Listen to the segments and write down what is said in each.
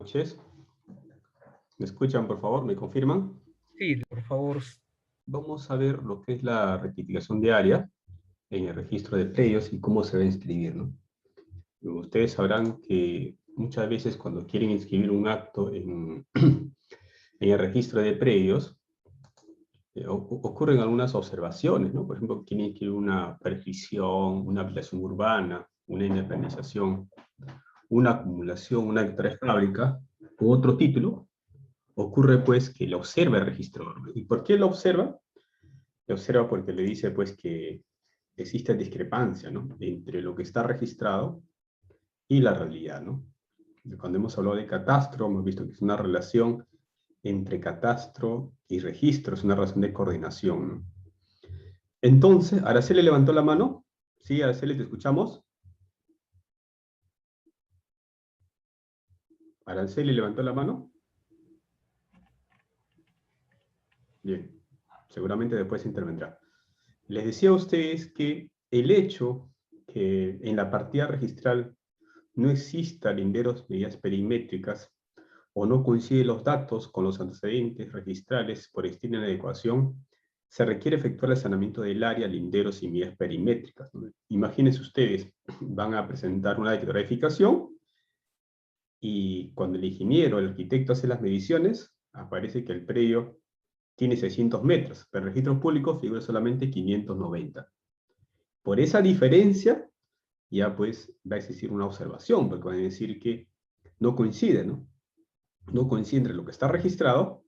Noches. ¿Me escuchan, por favor? ¿Me confirman? Sí, por favor. Vamos a ver lo que es la rectificación de área en el registro de predios y cómo se va a inscribir, ¿no? Ustedes sabrán que muchas veces cuando quieren inscribir un acto en, en el registro de predios, ocurren algunas observaciones, ¿no? Por ejemplo, quieren inscribir una prescripción, una ampliación urbana, una independización, una acumulación, una hectárea de fábrica u otro título. Ocurre pues que lo observa el registrador. ¿Y por qué lo observa? Lo observa porque le dice pues que existe discrepancia, ¿no?, entre lo que está registrado y la realidad, ¿no? Cuando hemos hablado de catastro, hemos visto que es una relación entre catastro y registro, es una relación de coordinación, ¿no? Entonces, Araceli levantó la mano. Sí, Araceli, te escuchamos. Araceli levantó la mano. Bien, seguramente después intervendrá. Les decía a ustedes que el hecho que en la partida registral no exista linderos medidas perimétricas o no coinciden los datos con los antecedentes registrales por extraña inadecuación, se requiere efectuar el saneamiento del área, linderos y medidas perimétricas, ¿no? Imagínense ustedes, van a presentar una declaración y cuando el ingeniero, el arquitecto hace las mediciones, aparece que el predio tiene 600 metros, pero el registro público figura solamente 590. Por esa diferencia, ya pues va a existir una observación, porque van a decir que no coincide, ¿no? No coincide entre lo que está registrado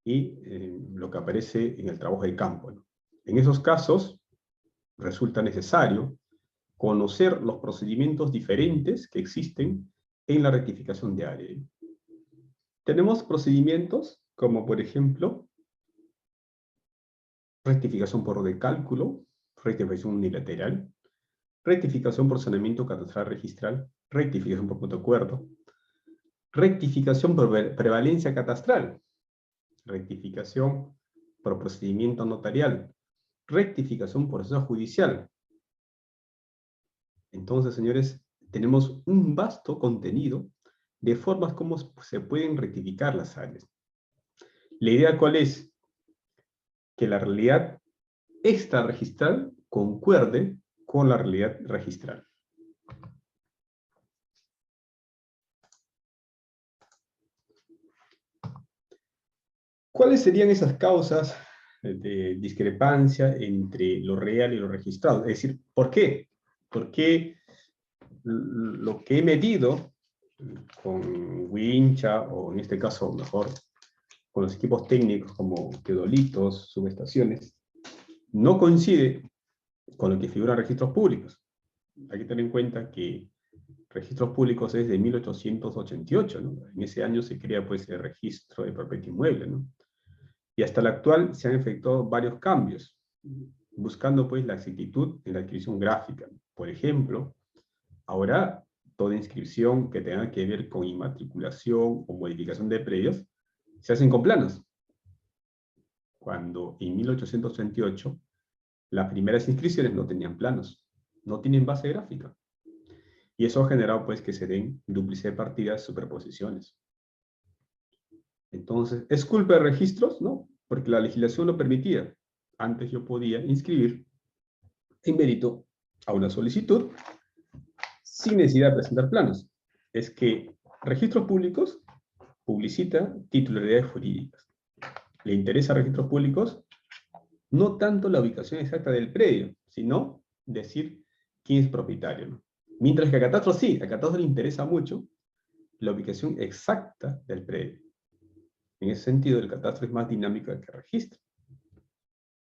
y lo que aparece en el trabajo de campo, ¿no? En esos casos, resulta necesario conocer los procedimientos diferentes que existen en la rectificación de área. Tenemos procedimientos como, por ejemplo, rectificación por de cálculo, rectificación unilateral, rectificación por saneamiento catastral registral, rectificación por punto de acuerdo, rectificación por prevalencia catastral, rectificación por procedimiento notarial, rectificación por proceso judicial. Entonces, señores, tenemos un vasto contenido de formas como se pueden rectificar las áreas. ¿La idea cuál es? Que la realidad extrarregistral concuerde con la realidad registral. ¿Cuáles serían esas causas de discrepancia entre lo real y lo registrado? Es decir, ¿por qué? ¿Por qué lo que he medido con wincha, o en este caso mejor con los equipos técnicos como teodolitos, subestaciones, no coincide con lo que figura en registros públicos? Hay que tener en cuenta que registros públicos es de 1888, ¿no? En ese año se crea pues el registro de propiedad inmueble, ¿no? Y hasta la actual se han efectuado varios cambios, buscando pues la exactitud en la adquisición gráfica. Por ejemplo, ahora toda inscripción que tenga que ver con inmatriculación o modificación de predios se hacen con planos. Cuando en 1838 las primeras inscripciones no tenían planos, no tienen base gráfica. Y eso ha generado pues que se den duplicidad de partidas, superposiciones. Entonces, ¿es culpa de registros? No, porque la legislación lo permitía. Antes yo podía inscribir en mérito a una solicitud sin necesidad de presentar planos. Es que registros públicos publicita titularidades jurídicas. Le interesa a registros públicos no tanto la ubicación exacta del predio, sino decir quién es propietario, ¿no? Mientras que a Catastro sí, a Catastro le interesa mucho la ubicación exacta del predio. En ese sentido, el catastro es más dinámico que el registro,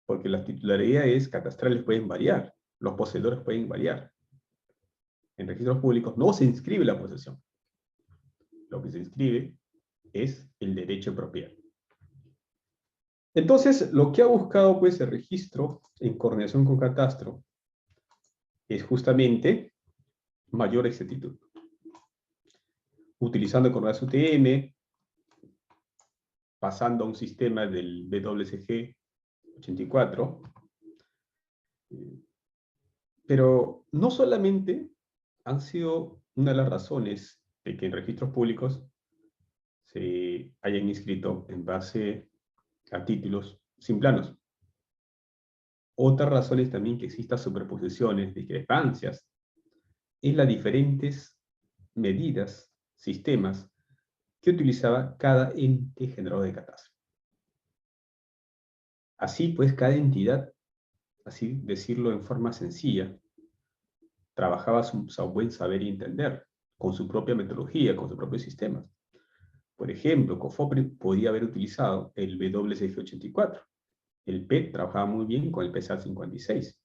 porque las titularidades catastrales pueden variar, los poseedores pueden variar. En registros públicos no se inscribe la posesión. Lo que se inscribe es el derecho de propiedad. Entonces, lo que ha buscado pues el registro en coordinación con catastro es justamente mayor exactitud. Utilizando coordenadas UTM, pasando a un sistema del WCG 84, pero no solamente han sido una de las razones de que en registros públicos se hayan inscrito en base a títulos sin planos. Otra razón es también que existan superposiciones, discrepancias, en las diferentes medidas, sistemas que utilizaba cada ente generador de catástrofe. Así pues, cada entidad, así decirlo en forma sencilla, trabajaba su buen saber y entender, con su propia metodología, con sus propios sistemas. Por ejemplo, COFOPRI podía haber utilizado el WCF84. El PET trabajaba muy bien con el PSAT 56.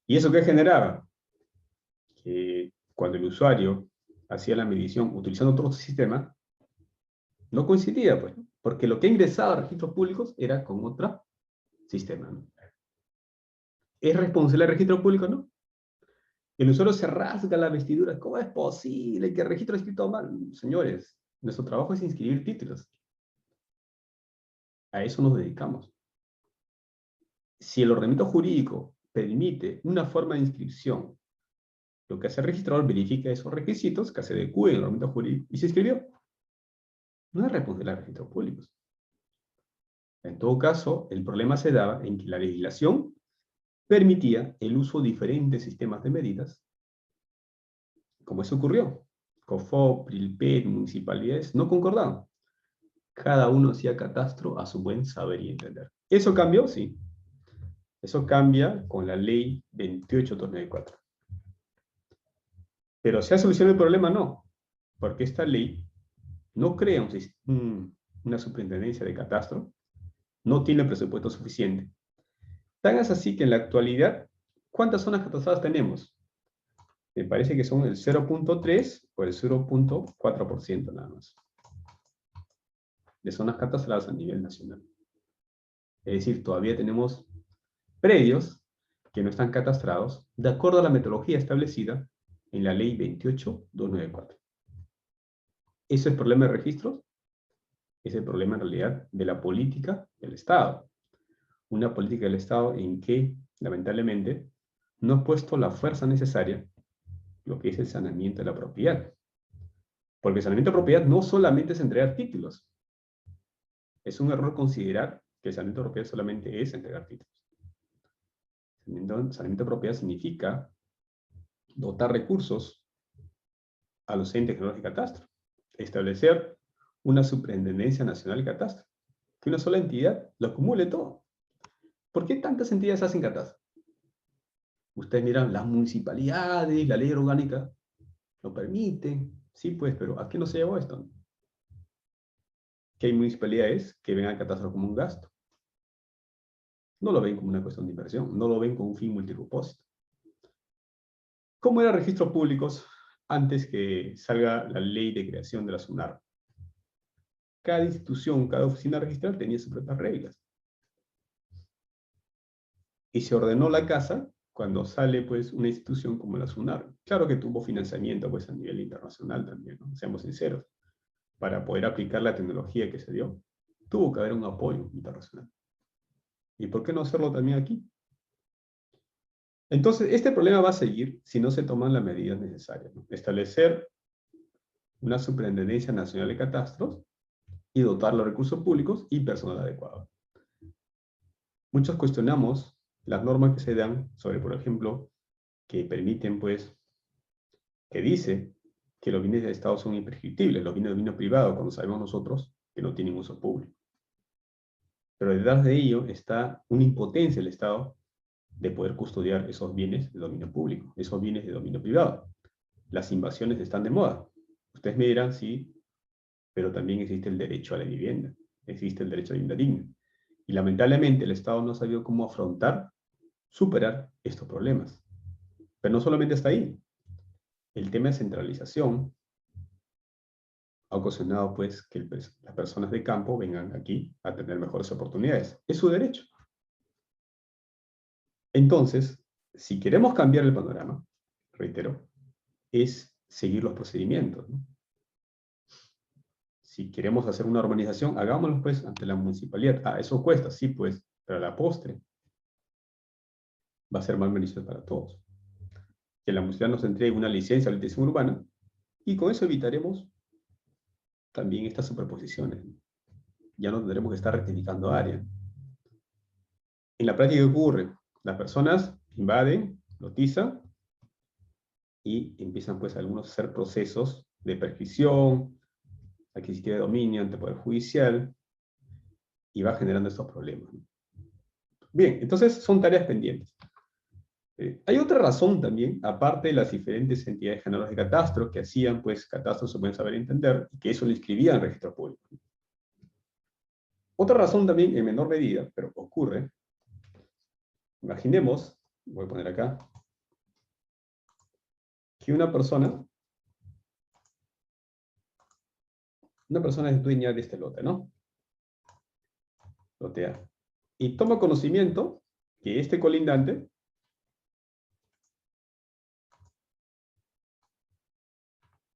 ¿Y eso qué generaba? Que cuando el usuario hacía la medición utilizando otro sistema, no coincidía, pues, ¿no? Porque lo que ingresaba a registros públicos era con otro sistema, ¿no? ¿Es responsable el registro público? No. El usuario se rasga la vestidura. ¿Cómo es posible que el registro esté escrito mal? Señores, nuestro trabajo es inscribir títulos. A eso nos dedicamos. Si el ordenamiento jurídico permite una forma de inscripción, lo que hace el registrador verifica esos requisitos que se adecúen al ordenamiento jurídico y se inscribió. No es responsabilidad de los registros públicos. En todo caso, el problema se daba en que la legislación permitía el uso de diferentes sistemas de medidas, como eso ocurrió. COFOPRI, el PET, municipalidades no concordaban. Cada uno hacía catastro a su buen saber y entender. ¿Eso cambió? Sí. Eso cambia con la ley 28294. Pero ¿se ha solucionado el problema? No. Porque esta ley no crea una superintendencia de catastro, no tiene presupuesto suficiente. Tan es así que en la actualidad, ¿cuántas zonas catastradas tenemos? Me parece que son el 0.3 o el 0.4% nada más de zonas catastradas a nivel nacional. Es decir, todavía tenemos predios que no están catastrados de acuerdo a la metodología establecida en la ley 28294. ¿Eso es problema de registros? Es el problema en realidad de la política del Estado. Una política del Estado en que, lamentablemente, no ha puesto la fuerza necesaria lo que es el saneamiento de la propiedad. Porque el saneamiento de propiedad no solamente es entregar títulos. Es un error considerar que el saneamiento de propiedad solamente es entregar títulos. Saneamiento de propiedad significa dotar recursos a los entes generadores de catastro. Establecer una superintendencia nacional de catastro. Que una sola entidad lo acumule todo. ¿Por qué tantas entidades hacen catastro? Ustedes miran las municipalidades, la ley orgánica lo permite. Sí, pues, pero ¿a qué no se llevó esto? Que hay municipalidades que ven al catastro como un gasto. No lo ven como una cuestión de inversión, no lo ven como un fin multipropósito. ¿Cómo eran registros públicos antes que salga la ley de creación de la SUNAR? Cada institución, cada oficina registral tenía sus propias reglas. Y se ordenó la casa cuando sale pues una institución como la SUNAR. Claro que tuvo financiamiento pues a nivel internacional también, ¿no? Seamos sinceros. Para poder aplicar la tecnología que se dio, tuvo que haber un apoyo internacional. ¿Y por qué no hacerlo también aquí? Entonces, este problema va a seguir si no se toman las medidas necesarias, ¿no? Establecer una superintendencia nacional de catastros y dotar los recursos públicos y personal adecuado. Muchos cuestionamos las normas que se dan sobre, por ejemplo, que permiten, pues, que dice que los bienes del Estado son imprescriptibles, los bienes de dominio privado, cuando sabemos nosotros que no tienen uso público. Pero detrás de ello está una impotencia del Estado de poder custodiar esos bienes de dominio público, esos bienes de dominio privado. Las invasiones están de moda. Ustedes me dirán, sí, pero también existe el derecho a la vivienda, existe el derecho a la vivienda digna. Y lamentablemente el Estado no ha sabido cómo afrontar, superar estos problemas. Pero no solamente está ahí. El tema de centralización ha ocasionado pues que las personas de campo vengan aquí a tener mejores oportunidades. Es su derecho. Entonces, si queremos cambiar el panorama, reitero, es seguir los procedimientos, ¿no? Si queremos hacer una urbanización, hagámoslo pues ante la municipalidad. Ah, eso cuesta, sí pues, pero a la postre va a ser más beneficioso para todos. Que la municipalidad nos entregue una licencia de habitación urbana y con eso evitaremos también estas superposiciones. Ya no tendremos que estar rectificando área. En la práctica, ¿qué ocurre? Las personas invaden, lotizan, y empiezan pues algunos a hacer procesos de prescripción, adquisitiva de dominio ante el Poder Judicial, y va generando estos problemas. Bien, entonces son tareas pendientes. Hay otra razón también, aparte de las diferentes entidades generales de catastro que hacían pues catastros se pueden saber entender, y que eso lo inscribían en registro público. Otra razón también, en menor medida, pero ocurre, imaginemos, voy a poner acá, que una persona es dueña de este lote, ¿no? Lote A. Y toma conocimiento que este colindante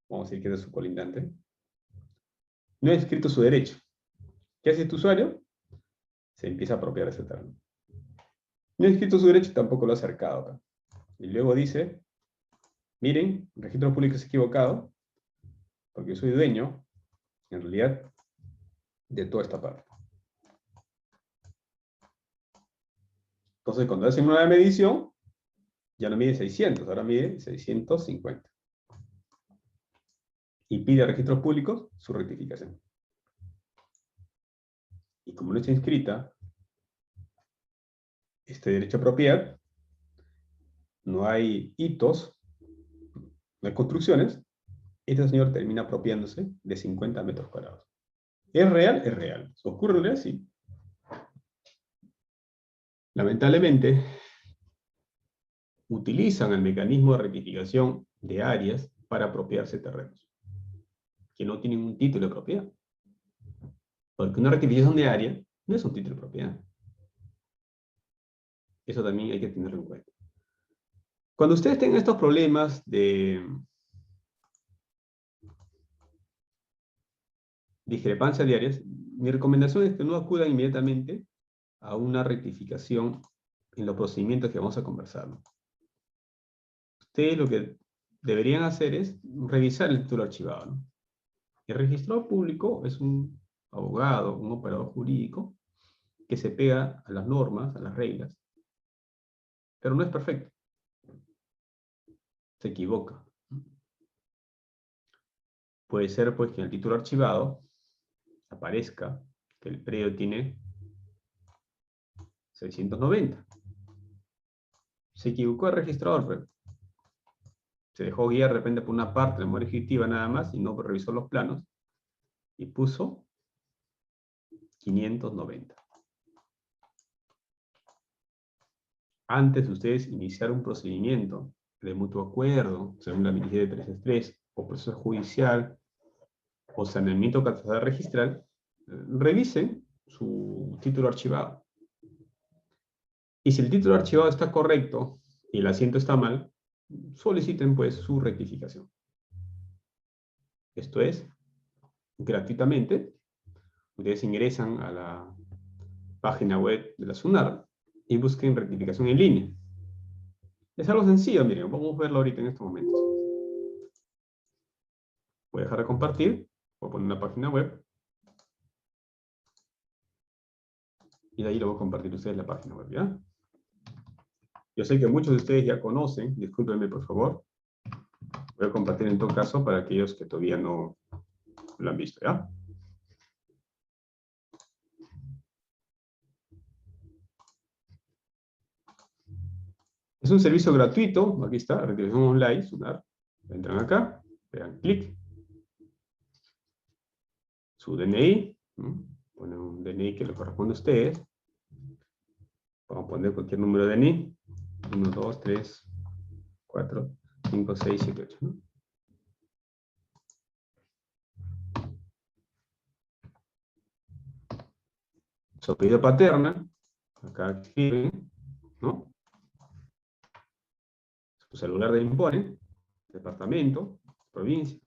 vamos a decir que es su colindante, no ha inscrito su derecho. ¿Qué hace este usuario? Se empieza a apropiar ese terreno. No ha inscrito su derecho y tampoco lo ha acercado. Y luego dice, miren, el registro público es equivocado, porque yo soy dueño, en realidad, de toda esta parte. Entonces, cuando hacen una medición, ya no mide 600, ahora mide 650. Y pide a registros públicos su rectificación. Y como no está inscrita este derecho a propiedad, no hay hitos, no hay construcciones, este señor termina apropiándose de 50 metros cuadrados. ¿Es real? Es real. ¿Ocurre en realidad? Sí. Lamentablemente, utilizan el mecanismo de rectificación de áreas para apropiarse terrenos que no tienen un título de propiedad. Porque una rectificación de área no es un título de propiedad. Eso también hay que tenerlo en cuenta. Cuando ustedes tengan estos problemas de discrepancia de áreas, mi recomendación es que no acudan inmediatamente a una rectificación en los procedimientos que vamos a conversar. Ustedes lo que deberían hacer es revisar el título archivado, ¿no? El registrador público es un abogado, un operador jurídico, que se pega a las normas, a las reglas, pero no es perfecto. Se equivoca. Puede ser pues que en el título archivado aparezca que el predio tiene 690. Se equivocó el registrador, se dejó guiar de repente por una parte de la memoria ejecutiva nada más y no revisó los planos y puso 590. Antes de ustedes iniciar un procedimiento de mutuo acuerdo, según la medida de 363, o proceso judicial, o saneamiento catastral registral, revisen su título archivado. Y si el título archivado está correcto y el asiento está mal, soliciten pues su rectificación. Esto es, gratuitamente, ustedes ingresan a la página web de la SUNAR y busquen rectificación en línea. Es algo sencillo, miren, vamos a verlo ahorita en estos momentos. Voy a dejar de compartir, voy a poner una página web, y de ahí lo voy a compartir a ustedes la página web, ¿ya? Yo sé que muchos de ustedes ya conocen, discúlpenme por favor. Voy a compartir en todo caso para aquellos que todavía no lo han visto, ¿ya? Es un servicio gratuito, aquí está, rectificación online, SUNAR. Entran acá, pegan clic. Su DNI, ponen un DNI que le corresponde a ustedes. Vamos a poner cualquier número de DNI. 1, 2, 3, 4, 5, 6, 7, 8, ¿no? Su apellido paterna, acá escriben, ¿no? Su celular de impone, departamento, provincia.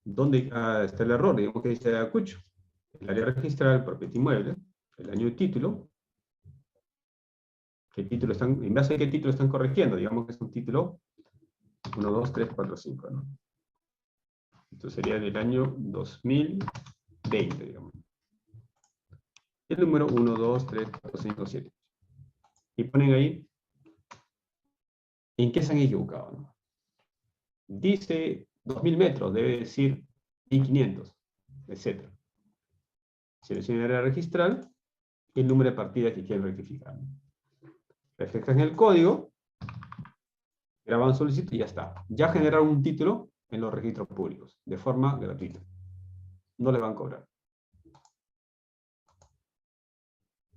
¿Dónde está el error? Digamos que dice Ayacucho. El área registral, propiedad inmueble, el año de título. ¿Qué título están, en base a qué título están corrigiendo? Digamos que es un título 1, 2, 3, 4, 5, ¿no? Esto sería del año 2020, digamos. El número 1, 2, 3, 4, 5, 7. Y ponen ahí en qué se han equivocado, ¿no? Dice 2000 metros, debe decir 1500, etc. Seleccionan el área registral y el número de partidas que quieren rectificar. Reflejan el código, graban solicitud y ya está. Ya generaron un título en los registros públicos, de forma gratuita. No les van a cobrar.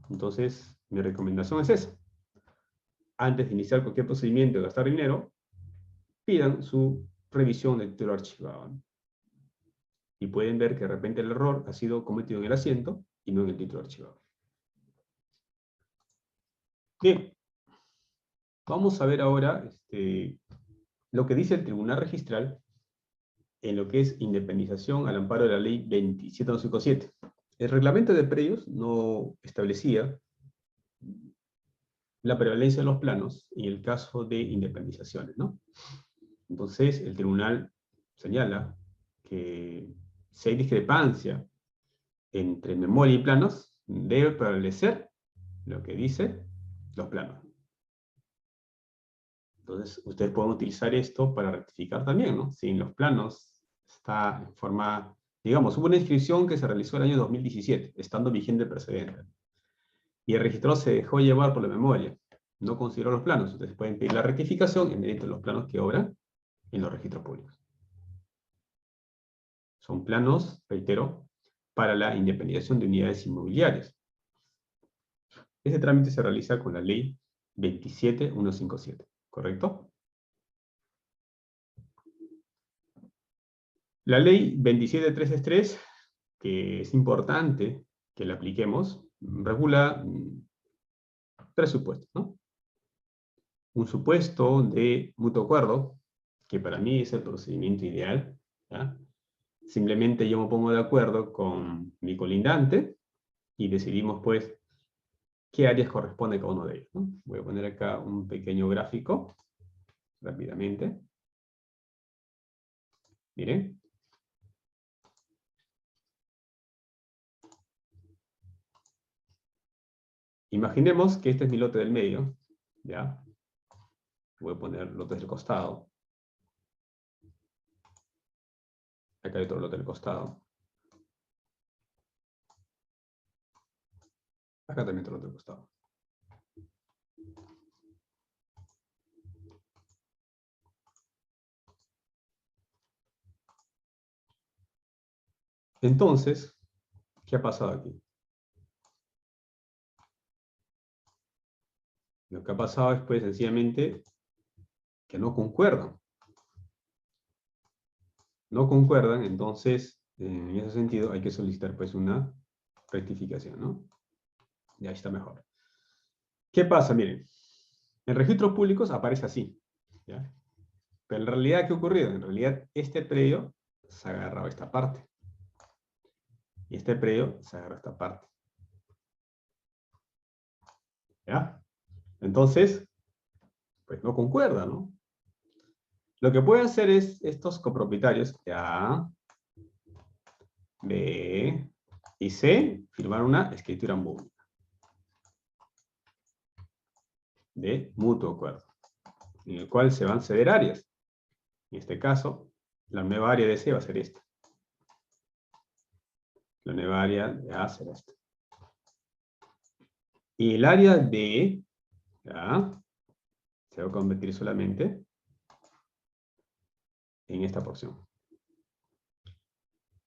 Entonces, mi recomendación es esa. Antes de iniciar cualquier procedimiento de gastar dinero, pidan su revisión del título archivado. Y pueden ver que de repente el error ha sido cometido en el asiento y no en el título archivado. Bien, vamos a ver ahora lo que dice el Tribunal Registral en lo que es independización al amparo de la ley 27257. El reglamento de predios no establecía la prevalencia de los planos en el caso de independizaciones, ¿no? Entonces, el tribunal señala que si hay discrepancia entre memoria y planos, debe prevalecer lo que dice los planos. Entonces, ustedes pueden utilizar esto para rectificar también, ¿no? Si en los planos está en forma, digamos, hubo una inscripción que se realizó en el año 2017, estando vigente el precedente. Y el registro se dejó llevar por la memoria, no consideró los planos. Ustedes pueden pedir la rectificación en mérito de los planos que obran en los registros públicos. Son planos, reitero, para la independización de unidades inmobiliarias. Ese trámite se realiza con la ley 27157, ¿correcto? La ley 27363, que es importante que la apliquemos, regula tres supuestos, ¿no? Un supuesto de mutuo acuerdo, que para mí es el procedimiento ideal, ¿ya? Simplemente yo me pongo de acuerdo con mi colindante y decidimos, pues, qué áreas corresponde cada uno de ellos, ¿no? Voy a poner acá un pequeño gráfico, rápidamente. Miren. Imaginemos que este es mi lote del medio, ¿ya? Voy a poner lotes del costado. Acá hay otro lote del costado. Acá también otro lote del costado. Entonces, ¿qué ha pasado aquí? Lo que ha pasado es, pues, sencillamente, que no concuerdan. No concuerdan, entonces, en ese sentido, hay que solicitar, pues, una rectificación, ¿no? Ya está mejor. ¿Qué pasa? Miren, en registros públicos aparece así, ¿ya? Pero en realidad, ¿qué ha ocurrido? En realidad, este predio se ha agarrado a esta parte. Y este predio se agarra a esta parte. ¿Ya? Entonces, pues no concuerda, ¿no? Lo que pueden hacer es estos copropietarios, A, B y C, firmar una escritura pública de mutuo acuerdo, en el cual se van a ceder áreas. En este caso, la nueva área de C va a ser esta. La nueva área de A será esta. Y el área de A se va a convertir solamente en esta porción.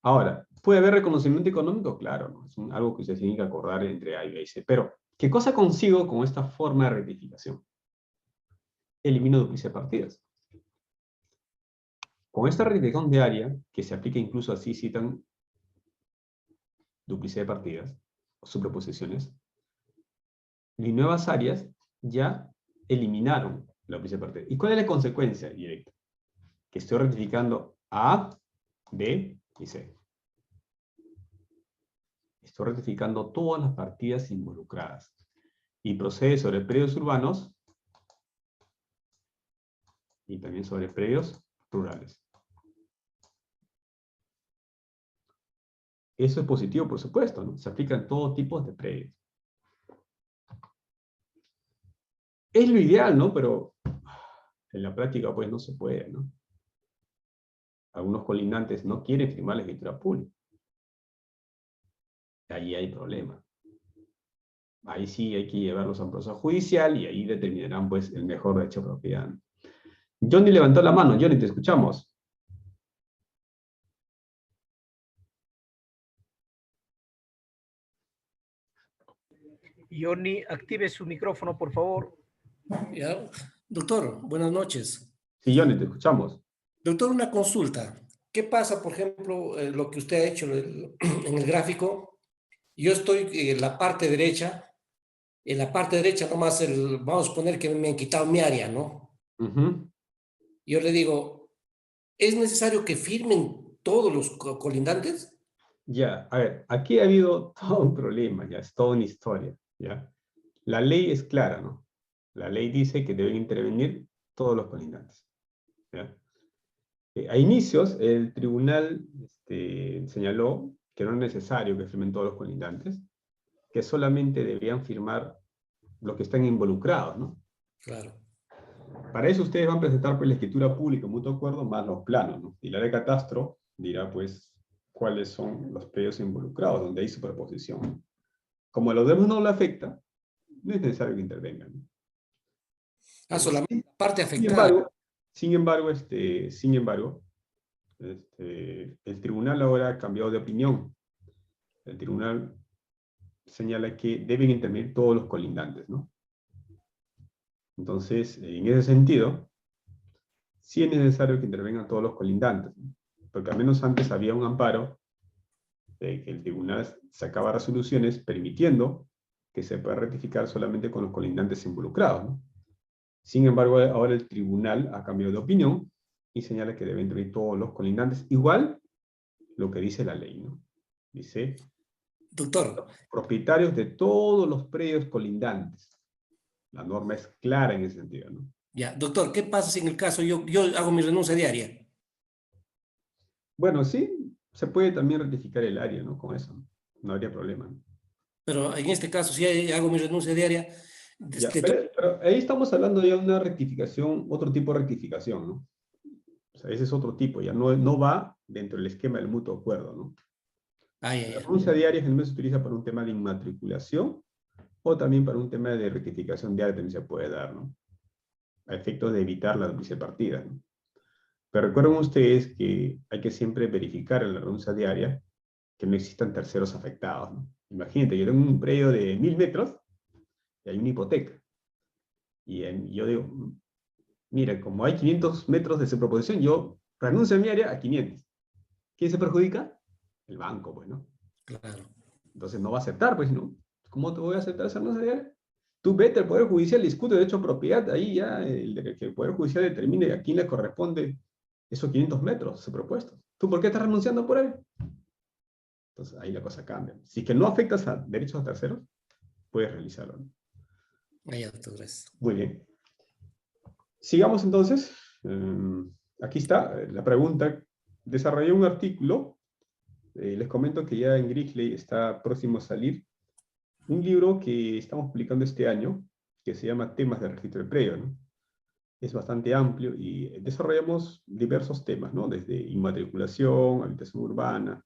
Ahora, ¿puede haber reconocimiento económico? Claro, ¿no? Es algo que ustedes tienen que acordar entre A y B y C. Pero, ¿qué cosa consigo con esta forma de rectificación? Elimino duplicidad de partidas. Con esta rectificación de área, que se aplica incluso así citan duplicidad de partidas, o superposiciones, mis nuevas áreas ya eliminaron la duplicidad de partidas. ¿Y cuál es la consecuencia directa? Que estoy rectificando A, B y C. Estoy rectificando todas las partidas involucradas. Y procede sobre predios urbanos y también sobre predios rurales. Eso es positivo, por supuesto, ¿no? Se aplica en todo tipo de predios. Es lo ideal, ¿no? Pero en la práctica, pues, no se puede, ¿no? Algunos colindantes no quieren firmar la escritura pública. Ahí hay problema. Ahí sí hay que llevarlos a un proceso judicial y ahí determinarán, pues, el mejor derecho de propiedad. Johnny levantó la mano. Johnny, te escuchamos. Johnny, active su micrófono, por favor. Ya. Doctor, buenas noches. Sí, Johnny, te escuchamos. Doctor, una consulta. ¿Qué pasa, por ejemplo, lo que usted ha hecho en el gráfico? Yo estoy en la parte derecha. En la parte derecha nomás, vamos a poner que me han quitado mi área, ¿no? Yo le digo, ¿es necesario que firmen todos los colindantes? Ya, a ver, aquí ha habido todo un problema, ya, es toda una historia, ya. La ley es clara, ¿no? La ley dice que deben intervenir todos los colindantes, ¿ya? A inicios, el tribunal señaló que no es necesario que firmen todos los colindantes, que solamente deberían firmar los que están involucrados, ¿no? Claro. Para eso ustedes van a presentar pues, la escritura pública, mutuo acuerdo, más los planos, ¿no? Y la de catastro dirá, pues, cuáles son los predios involucrados, donde hay superposición. Como a los demás no le afecta, no es necesario que intervengan, ¿no? Solamente la parte afectada. Sin embargo, el tribunal ahora ha cambiado de opinión. El tribunal señala que deben intervenir todos los colindantes, ¿no? Entonces, en ese sentido, sí es necesario que intervengan todos los colindantes, ¿no? Porque al menos antes había un amparo de que el tribunal sacaba resoluciones permitiendo que se pueda rectificar solamente con los colindantes involucrados, ¿no? Sin embargo, ahora el tribunal ha cambiado de opinión y señala que deben intervenir todos los colindantes, igual lo que dice la ley, ¿no? Dice, doctor, propietarios de todos los predios colindantes. La norma es clara en ese sentido, ¿no? ya, doctor, ¿qué pasa si en el caso yo hago mi renuncia diaria? Bueno, sí, se puede también rectificar el área, ¿no? Con eso, no habría problema, ¿no? Pero en este caso, si hago mi renuncia diaria, Ya, pero ahí estamos hablando ya de una rectificación, otro tipo de rectificación, ¿no? O sea, ese es otro tipo, ya no va dentro del esquema del mutuo acuerdo, ¿no? La renuncia diaria generalmente se utiliza para un tema de inmatriculación o también para un tema de rectificación diaria también se puede dar, ¿no? A efectos de evitar la duplicidad de partidas, ¿no? Pero recuerden ustedes que hay que siempre verificar en la renuncia diaria que no existan terceros afectados, ¿no? Imagínate, yo tengo un predio de 1000 metros y hay una hipoteca. Y yo digo, mira, como hay 500 metros de superposición, yo renuncio a mi área a 500. ¿Quién se perjudica? El banco, pues, ¿no? Claro. Entonces no va a aceptar, pues, ¿no? ¿Cómo te voy a aceptar esa renuncia diaria? Tú vete al Poder Judicial, discute de derecho a propiedad, ahí ya que el Poder Judicial determine a quién le corresponde esos 500 metros superpuestos. ¿Tú por qué estás renunciando por él? Entonces ahí la cosa cambia. Si es que no afectas a derechos a terceros, puedes realizarlo, ¿no? Vaya, doctor, gracias. Muy bien. Sigamos entonces. Aquí está la pregunta. Desarrollé un artículo. Les comento que ya en Grizzly está próximo a salir un libro que estamos publicando este año, que se llama Temas de Registro de Predio, ¿no? Es bastante amplio y desarrollamos diversos temas, ¿no? Desde inmatriculación, habitación urbana,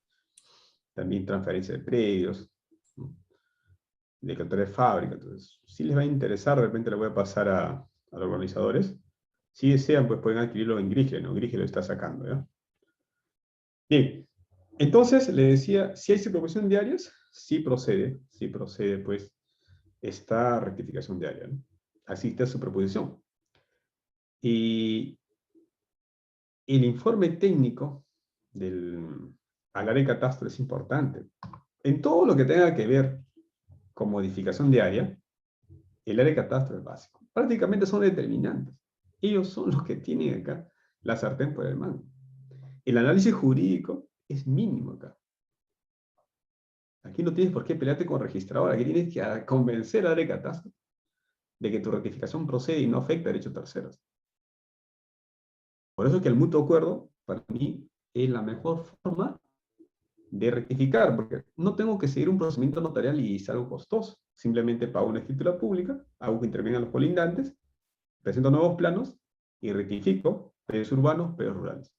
también transferencia de predios, ¿no? Declaratoria de fábrica. Entonces, si les va a interesar, de repente le voy a pasar a los organizadores. Si desean, pues pueden adquirirlo en Grizzly, ¿no? Grizzly lo está sacando, ¿ya? Bien, entonces le decía, si hay superposición diarias, sí procede, pues, esta rectificación diaria, ¿no? Asiste superposición. Y el informe técnico al área de catastro es importante. En todo lo que tenga que ver con modificación diaria, el área de catastro es básico. Prácticamente son determinantes. Ellos son los que tienen acá la sartén por el mango. El análisis jurídico es mínimo acá. Aquí no tienes por qué pelearte con registrador. Aquí tienes que convencer al área de catastro de que tu rectificación procede y no afecta a derechos terceros. Por eso es que el mutuo acuerdo, para mí, es la mejor forma de rectificar, porque no tengo que seguir un procedimiento notarial y es algo costoso. Simplemente pago una escritura pública, hago que intervengan los colindantes, presento nuevos planos y rectifico predios urbanos, predios rurales.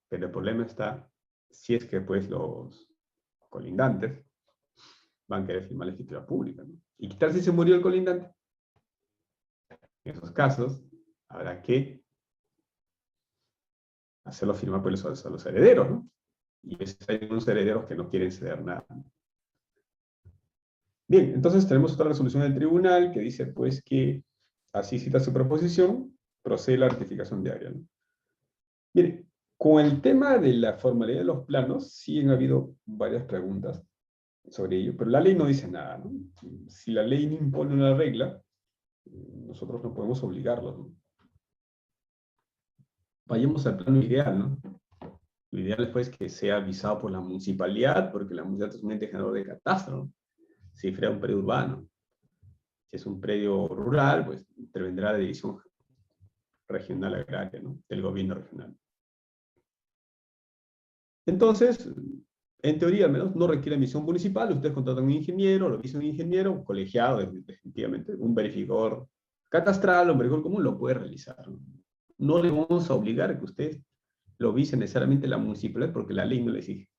Pero el problema está si es que pues los colindantes van a querer firmar la escritura pública, ¿no? ¿Y qué tal si se murió el colindante? En esos casos habrá que hacerlo firmar por los herederos, ¿no? Y hay unos herederos que no quieren ceder nada. Bien, entonces tenemos otra resolución del tribunal que dice pues que así cita su proposición, procede la rectificación diaria, ¿no? Mire, con el tema de la formalidad de los planos, sí han habido varias preguntas sobre ello, pero la ley no dice nada, ¿no? Si la ley no impone una regla, nosotros no podemos obligarlos, ¿no? Vayamos al plano ideal, ¿no? Lo ideal es pues que sea avisado por la municipalidad, porque la municipalidad es un ente generador de catastro, ¿no? Si fuera un predio urbano. Si es un predio rural, pues intervendrá la división regional agraria, ¿no? Del gobierno regional. Entonces, en teoría al menos, no requiere emisión municipal. Ustedes contratan un ingeniero, lo dice un ingeniero, un colegiado, definitivamente, un verificador catastral, un verificador común, lo puede realizar, ¿no? No le vamos a obligar a que ustedes lo vise necesariamente la municipalidad porque la ley no le exige.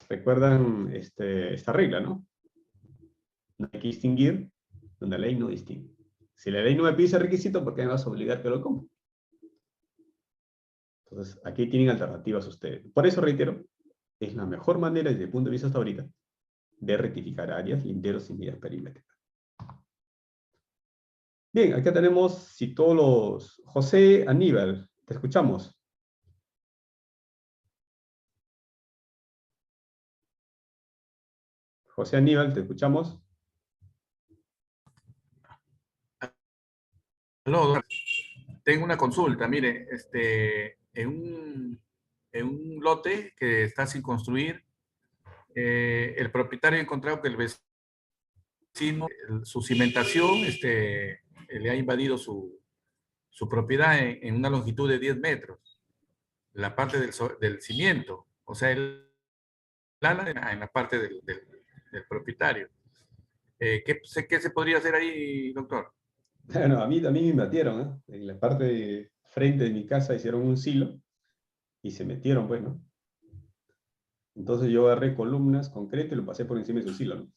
¿Recuerdan esta regla, no? No hay que distinguir donde la ley no distingue. Si la ley no me pide ese requisito, ¿por qué me vas a obligar que lo compre? Entonces, aquí tienen alternativas ustedes. Por eso, reitero, es la mejor manera, desde el punto de vista hasta ahorita, de rectificar áreas, linderos y medidas perimétricas. Bien, acá tenemos, si todos los... José Aníbal, te escuchamos. José Aníbal, te escuchamos. Aló, doctor. Tengo una consulta. Mire, en un lote que está sin construir, el propietario ha encontrado que el vecino, su cimentación, le ha invadido su propiedad en una longitud de 10 metros, la parte del cimiento. O sea, él en la parte del propietario. ¿Qué se podría hacer ahí, doctor? Bueno, a mí también me invadieron, ¿eh? En la parte de frente de mi casa hicieron un silo y se metieron, pues, ¿no? Entonces yo agarré columnas, concreto y lo pasé por encima de su silo, ¿no?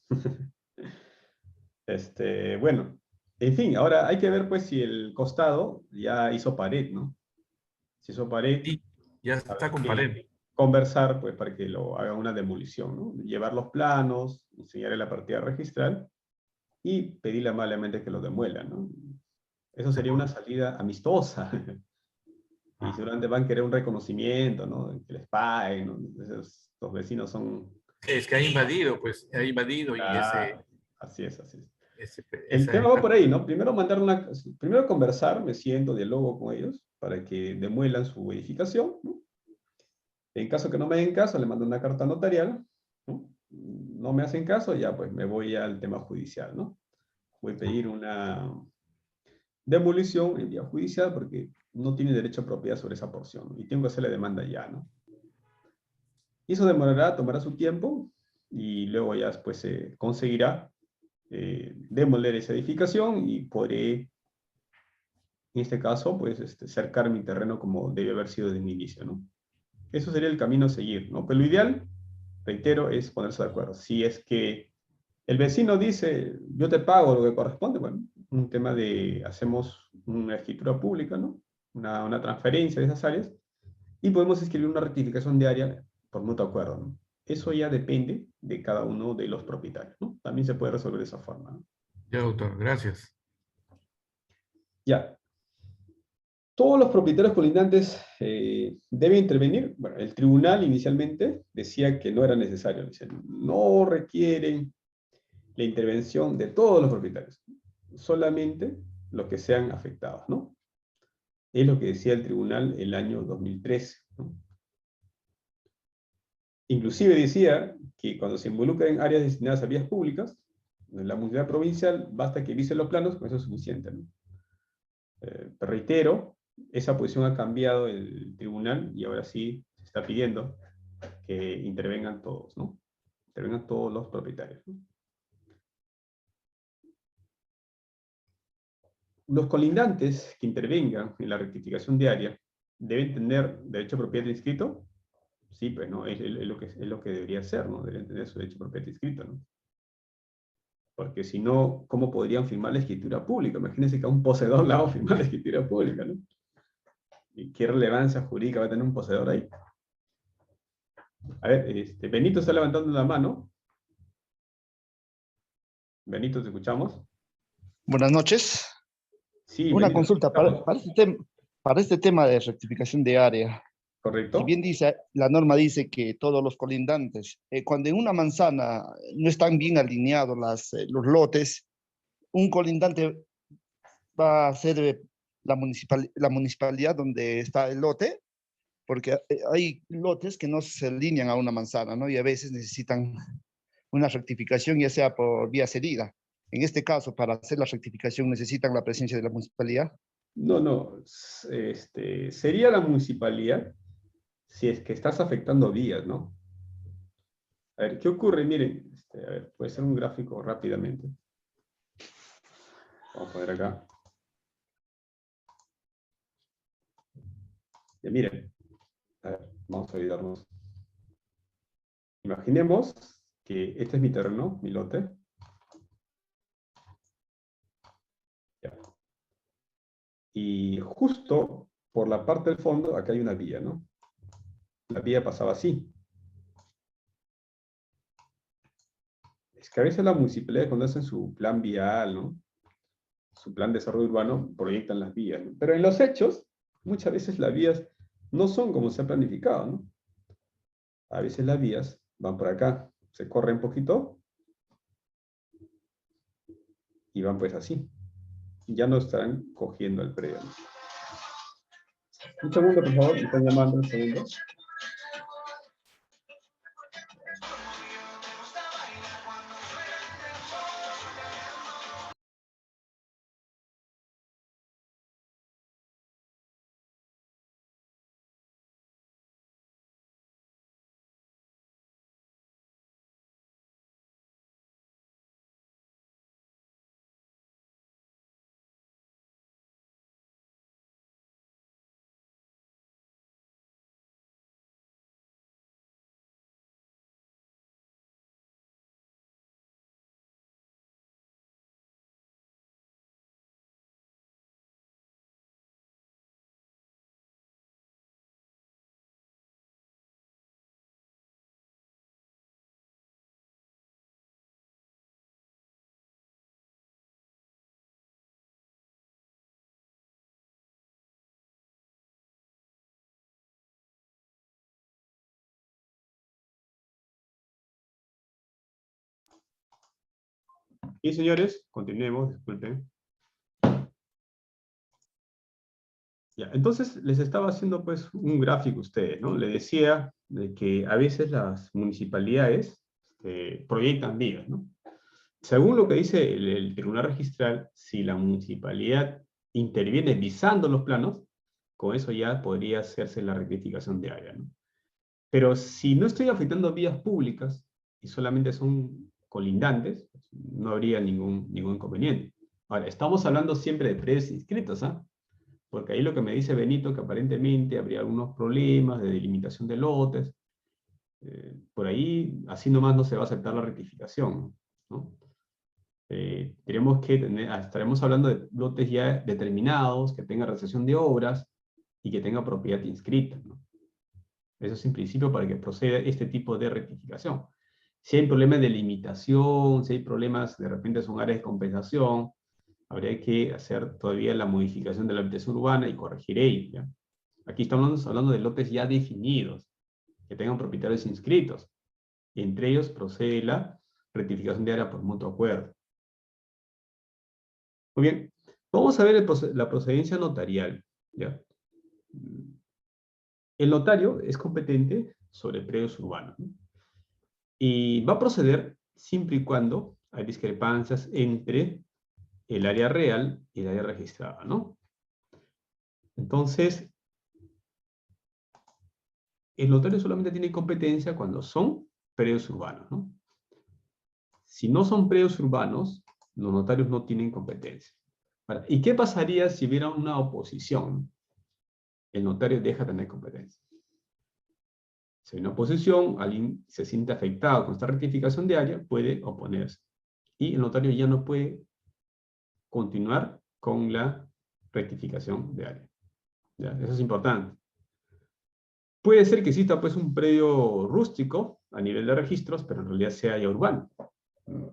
Bueno, en fin, ahora hay que ver, pues, si el costado ya hizo pared, ¿no? Si hizo pared, Sí, ya está con pared. conversar, pues, para que lo haga una demolición, ¿no? Llevar los planos, enseñarle la partida registral y pedirle amablemente que lo demuelan, ¿no? Eso sería una salida amistosa. Y seguramente van a querer un reconocimiento, ¿no? Que les paguen, ¿no? Los vecinos son... Es que ha invadido, pues, ha invadido y Ah, así es, así es. ese, El esa, tema va por ahí, ¿no? Primero primero conversar, me siento, diálogo con ellos, para que demuelan su edificación, ¿no? En caso que no me den caso, le mando una carta notarial, ¿no? No me hacen caso, ya pues me voy al tema judicial, ¿no? Voy a pedir una demolición en vía judicial porque no tiene derecho a propiedad sobre esa porción, ¿no? Y tengo que hacerle demanda ya, ¿no? Y eso demorará, tomará su tiempo, y luego ya después se conseguirá demoler esa edificación y podré, en este caso, pues cercar mi terreno como debe haber sido desde un inicio, ¿no? Eso sería el camino a seguir, ¿no? Pero lo ideal, reitero, es ponerse de acuerdo. Si es que el vecino dice, yo te pago lo que corresponde, bueno, un tema de, hacemos una escritura pública, ¿no? Una transferencia de esas áreas, y podemos escribir una rectificación de área por mutuo acuerdo, ¿no? Eso ya depende de cada uno de los propietarios, ¿no? También se puede resolver de esa forma, ¿no? ya, doctor, gracias. Ya. Todos los propietarios colindantes deben intervenir. Bueno, el tribunal inicialmente decía que no era necesario. Decía, no requieren la intervención de todos los propietarios, solamente los que sean afectados, ¿no? Es lo que decía el tribunal el año 2013, ¿no? Inclusive decía que cuando se involucran áreas destinadas a vías públicas, en la municipalidad provincial, basta que visen los planos, con eso es suficiente, ¿no? Reitero, esa posición ha cambiado el tribunal y ahora sí se está pidiendo que intervengan todos, ¿no? Intervengan todos los propietarios, ¿no? Los colindantes que intervengan en la rectificación diaria deben tener derecho de propiedad inscrito. Sí, pues, ¿no? Es lo que debería ser, ¿no? Deben tener su derecho de propiedad inscrito, ¿no? Porque si no, ¿cómo podrían firmar la escritura pública? Imagínense que a un poseedor le hago firmar la escritura pública, ¿no? ¿Y qué relevancia jurídica va a tener un poseedor ahí? A ver, Benito está levantando la mano. Benito, ¿te escuchamos? Buenas noches. Sí, Una Benito, consulta ¿te escuchamos? para este tema de rectificación de área. ¿Correcto? Si bien dice, la norma dice que todos los colindantes, cuando en una manzana no están bien alineados los lotes, un colindante va a ser la municipalidad donde está el lote, porque hay lotes que no se alinean a una manzana, ¿no? Y a veces necesitan una rectificación, ya sea por vía cedida. En este caso, para hacer la rectificación necesitan la presencia de la municipalidad. No, no. Sería la municipalidad si es que estás afectando vías, ¿no? A ver, ¿qué ocurre? Miren, a ver, puede ser un gráfico rápidamente. Vamos a poner acá. Ya, miren. A ver, vamos a ayudarnos. Imaginemos que este es mi terreno, mi lote. Ya. Y justo por la parte del fondo, acá hay una vía, ¿no? La vía pasaba así. Es que a veces la municipalidad, cuando hacen su plan vial, ¿no? Su plan de desarrollo urbano, proyectan las vías, ¿no? Pero en los hechos, muchas veces las vías no son como se ha planificado, ¿no? A veces las vías van por acá, se corren un poquito y van pues así. Y ya no estarán cogiendo el predio, ¿no? Un segundo, por favor, me están llamando, un segundo. Y señores, continuemos, disculpen. Ya, entonces les estaba haciendo pues un gráfico a ustedes, ¿no? Le decía de que a veces las municipalidades proyectan vías, ¿no? Según lo que dice el Tribunal Registral, si la municipalidad interviene visando los planos, con eso ya podría hacerse la rectificación de área, ¿no? Pero si no estoy afectando vías públicas y solamente son colindantes, no habría ningún inconveniente. Ahora, estamos hablando siempre de predios inscritos, ¿ah? Porque ahí lo que me dice Benito, que aparentemente habría algunos problemas de delimitación de lotes. Por ahí, así nomás no se va a aceptar la rectificación, ¿no? Estaremos hablando de lotes ya determinados, que tengan realización de obras y que tenga propiedad inscrita, ¿no? Eso es en principio para que proceda este tipo de rectificación. Si hay problemas de limitación, si hay problemas, de repente son áreas de compensación, habría que hacer todavía la modificación de la habitación urbana y corregir ello, ¿ya? Aquí estamos hablando de lotes ya definidos, que tengan propietarios inscritos. Y entre ellos procede la rectificación de área por mutuo acuerdo. Muy bien, vamos a ver la procedencia notarial, ¿ya? El notario es competente sobre predios urbanos, ¿no? Y va a proceder siempre y cuando hay discrepancias entre el área real y el área registrada, ¿no? Entonces, el notario solamente tiene competencia cuando son predios urbanos, ¿no? Si no son predios urbanos, los notarios no tienen competencia. Ahora, ¿y qué pasaría si hubiera una oposición? El notario deja de tener competencia. Si hay una oposición, alguien se siente afectado con esta rectificación de área, puede oponerse. Y el notario ya no puede continuar con la rectificación de área. ¿Ya? Eso es importante. Puede ser que exista pues un predio rústico a nivel de registros, pero en realidad sea ya urbano.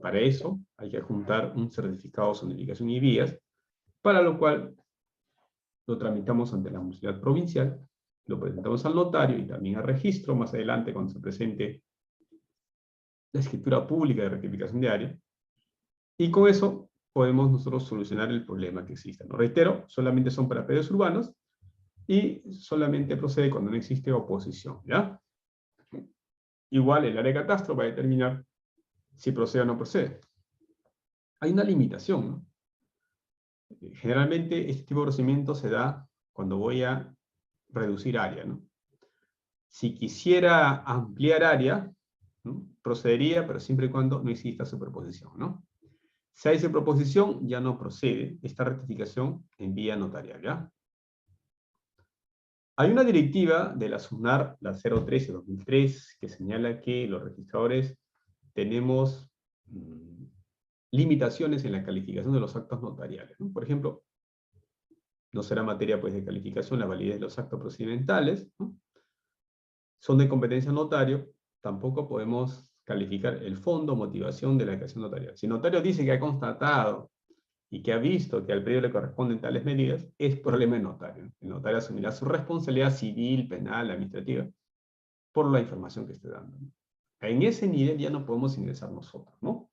Para eso hay que adjuntar un certificado de zonificación y vías, para lo cual lo tramitamos ante la municipalidad provincial, lo presentamos al notario y también al registro, más adelante cuando se presente la escritura pública de rectificación de área, y con eso podemos nosotros solucionar el problema que exista, ¿no? Reitero, solamente son para predios urbanos, y solamente procede cuando no existe oposición, ¿ya? Igual el área de catastro va a determinar si procede o no procede. Hay una limitación, ¿no? Generalmente este tipo de procedimiento se da cuando voy a reducir área, ¿no? Si quisiera ampliar área, ¿no? Procedería, pero siempre y cuando no exista superposición, ¿no? Si hay superposición, ya no procede esta rectificación en vía notarial, ¿ya? Hay una directiva de la SUNAR, la 013-2003, que señala que los registradores tenemos limitaciones en la calificación de los actos notariales, ¿no? Por ejemplo, no será materia pues, de calificación la validez de los actos procedimentales, ¿no? Son de competencia notario, tampoco podemos calificar el fondo o motivación de la declaración notarial. Si el notario dice que ha constatado y que ha visto que al predio le corresponden tales medidas, es problema del notario. El notario asumirá su responsabilidad civil, penal, administrativa, por la información que esté dando. En ese nivel ya no podemos ingresar nosotros, ¿no?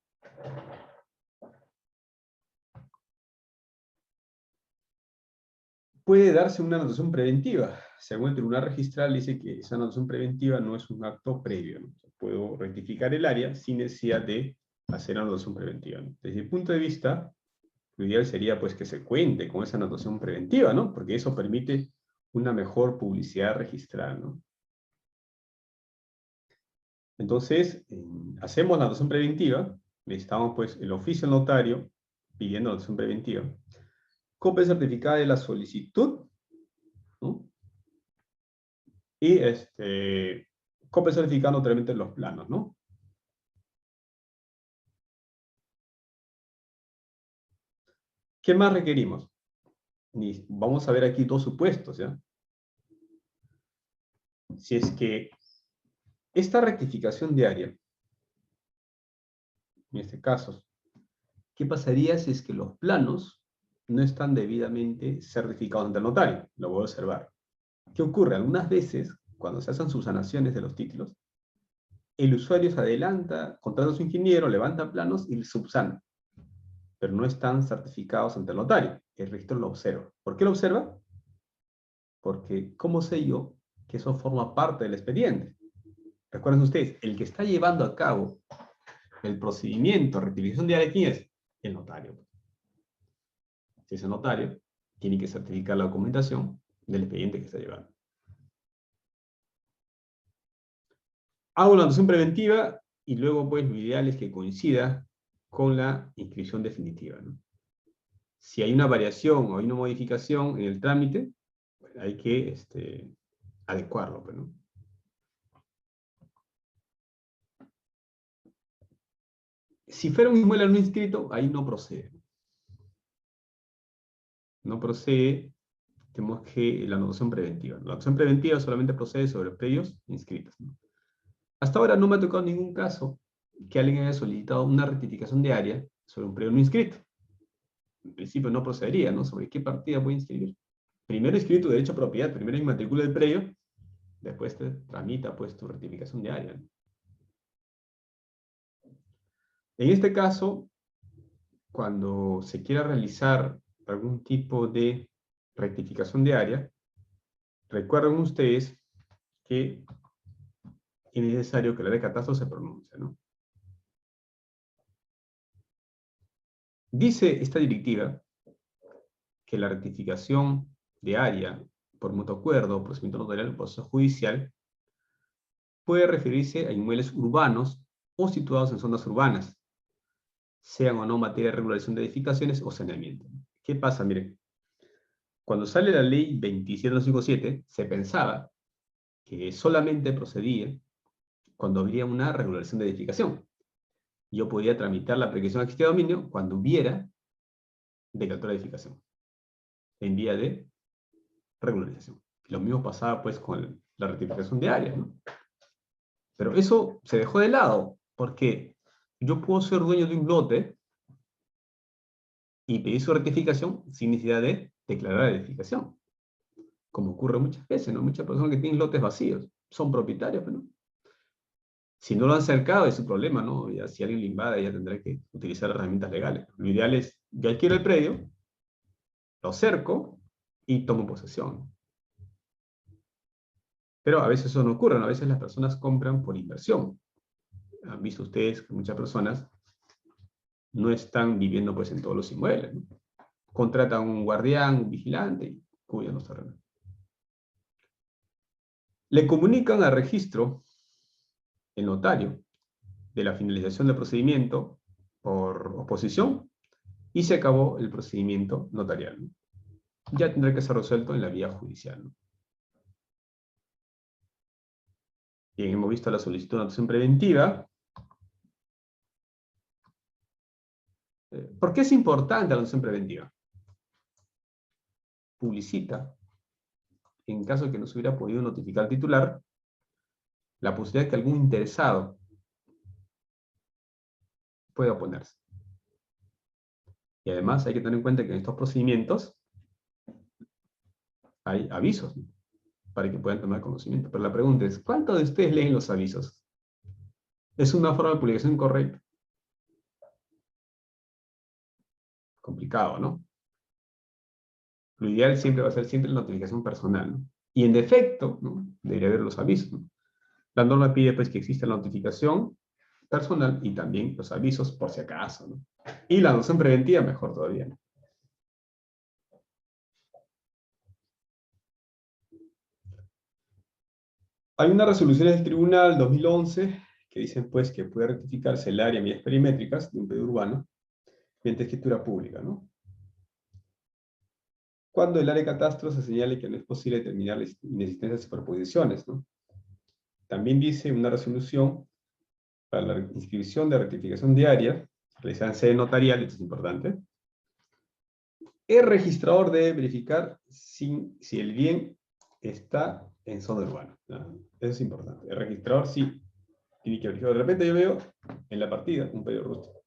Puede darse una anotación preventiva. Según el Tribunal Registral dice que esa anotación preventiva no es un acto previo, ¿no? Puedo rectificar el área sin necesidad de hacer anotación preventiva, ¿no? Desde el punto de vista, lo ideal sería pues que se cuente con esa anotación preventiva, ¿no? Porque eso permite una mejor publicidad registral, ¿no? Entonces, hacemos la anotación preventiva, necesitamos pues el oficio del notario pidiendo anotación preventiva, copia certificada de la solicitud, ¿no? Y copia certificada notoriamente en los planos, ¿no? ¿Qué más requerimos? Vamos a ver aquí dos supuestos, ¿ya? Si es que esta rectificación de área, en este caso, ¿qué pasaría si es que los planos no están debidamente certificados ante el notario? Lo voy a observar. ¿Qué ocurre? Algunas veces, cuando se hacen subsanaciones de los títulos, el usuario se adelanta, contrata a su ingeniero, levanta planos y subsana, pero no están certificados ante el notario. El registro lo observa. ¿Por qué lo observa? Porque, ¿cómo sé yo que eso forma parte del expediente? Recuerden ustedes, el que está llevando a cabo el procedimiento de rectificación de área, ¿quién es? El notario. Si es el notario, tiene que certificar la documentación del expediente que está llevando. Hago una anotación preventiva y luego, pues, lo ideal es que coincida con la inscripción definitiva, ¿no? Si hay una variación o hay una modificación en el trámite, bueno, hay que adecuarlo, pues, ¿no? Si fuera un inmueble no inscrito, ahí no procede. No procede, tenemos que la anotación preventiva. La anotación preventiva solamente procede sobre predios inscritos, ¿no? Hasta ahora no me ha tocado ningún caso que alguien haya solicitado una rectificación de área sobre un predio no inscrito. En principio no procedería, ¿no? ¿Sobre qué partida voy a inscribir? Primero inscribe tu derecho a propiedad, primero inmatricula el predio, después te tramita pues tu rectificación de área, ¿no? En este caso, cuando se quiera realizar algún tipo de rectificación de área, recuerden ustedes que es necesario que el área de catastro se pronuncie, ¿no? Dice esta directiva que la rectificación de área por mutuo acuerdo, procedimiento notarial o proceso judicial, puede referirse a inmuebles urbanos o situados en zonas urbanas, sean o no materia de regulación de edificaciones o saneamiento. ¿Qué pasa? Miren, cuando sale la ley 27257, se pensaba que solamente procedía cuando habría una regulación de edificación. Yo podía tramitar la precaución de adquisición de dominio cuando hubiera declaratoria de edificación, en vía de regularización. Lo mismo pasaba pues con la rectificación de áreas, ¿no? Pero eso se dejó de lado, porque yo puedo ser dueño de un lote y pedir su rectificación sin necesidad de declarar la edificación, como ocurre muchas veces, ¿no? Muchas personas que tienen lotes vacíos son propietarios, ¿no? Si no lo han cercado es su problema, ¿no? Ya, si alguien lo invade, ya tendrá que utilizar herramientas legales. Lo ideal es, yo adquiero el predio, lo cerco y tomo posesión. Pero a veces eso no ocurre, ¿no? A veces las personas compran por inversión. Han visto ustedes que muchas personas no están viviendo pues en todos los inmuebles, ¿no? Contratan un guardián, un vigilante y cuidan los terrenos. Le comunican al registro, el notario, de la finalización del procedimiento por oposición y se acabó el procedimiento notarial, ¿no? Ya tendrá que ser resuelto en la vía judicial, ¿no? Bien, hemos visto la solicitud de notación preventiva. ¿Por qué es importante la notación preventiva? Publicita, en caso de que no se hubiera podido notificar al titular, la posibilidad de que algún interesado pueda oponerse. Y además hay que tener en cuenta que en estos procedimientos hay avisos, ¿no? Para que puedan tomar conocimiento. Pero la pregunta es, ¿cuántos de ustedes leen los avisos? ¿Es una forma de publicación correcta? Complicado, ¿no? Lo ideal siempre va a ser siempre la notificación personal, ¿no? Y en defecto, ¿no?, debería haber los avisos, ¿no? La norma pide pues que exista la notificación personal y también los avisos por si acaso, ¿no? Y la notificación preventiva mejor todavía, ¿no? Hay una resolución del Tribunal 2011 que dicen pues que puede rectificarse el área en medidas perimétricas de un predio urbano mediante escritura pública, ¿no? Cuando el área de catastro se señale que no es posible determinar la inexistencia de superposiciones, ¿no? También dice una resolución para la inscripción de rectificación de área, realizada en sede notarial, esto es importante. El registrador debe verificar si el bien está en zona urbana, ¿no? Eso es importante. El registrador sí tiene que verificar. De repente yo veo en la partida un predio rústico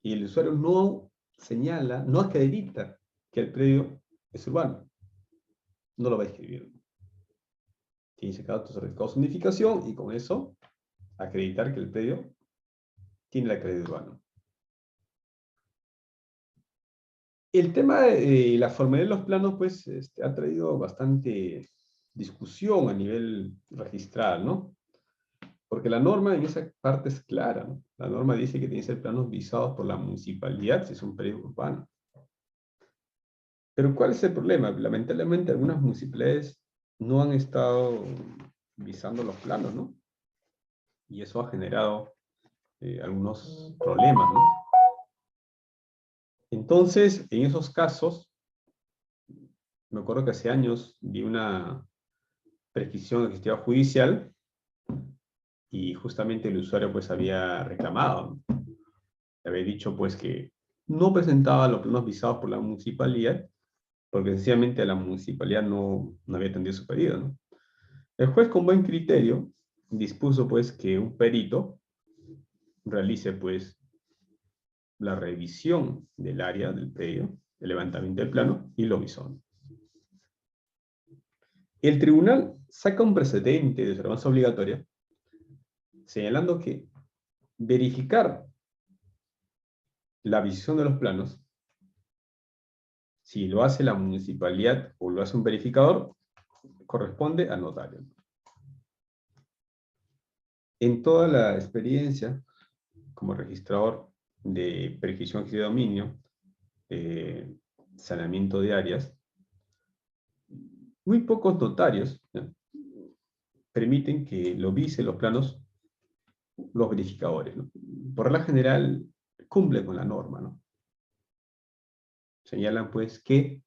y el usuario no señala, no acredita que el predio es urbano. No lo va a escribir. Tiene que sacar certificado de zonificación y con eso acreditar que el predio tiene la calidad urbana. El tema de la formalidad de los planos, pues, ha traído bastante discusión a nivel registral, ¿no? Porque la norma en esa parte es clara, ¿no? La norma dice que tienen que ser planos visados por la municipalidad si es un predio urbano. Pero ¿cuál es el problema? Lamentablemente algunas municipalidades no han estado visando los planos, ¿no? Y eso ha generado algunos problemas, ¿no? Entonces, en esos casos, me acuerdo que hace años vi una prescripción administrativa judicial y justamente el usuario pues había reclamado, ¿no? Había dicho pues que no presentaba los planos visados por la municipalidad porque sencillamente la municipalidad no había atendido su pedido, ¿no? El juez con buen criterio dispuso pues que un perito realice pues la revisión del área del predio, el levantamiento del plano y lo visó. El tribunal saca un precedente de observancia obligatoria señalando que verificar la visión de los planos, si lo hace la municipalidad o lo hace un verificador, corresponde al notario. En toda la experiencia como registrador de prescripción de dominio, saneamiento de áreas, muy pocos notarios, ¿no?, permiten que lo visen los planos los verificadores, ¿no? Por regla general, cumplen con la norma, ¿no? Señalan, pues, que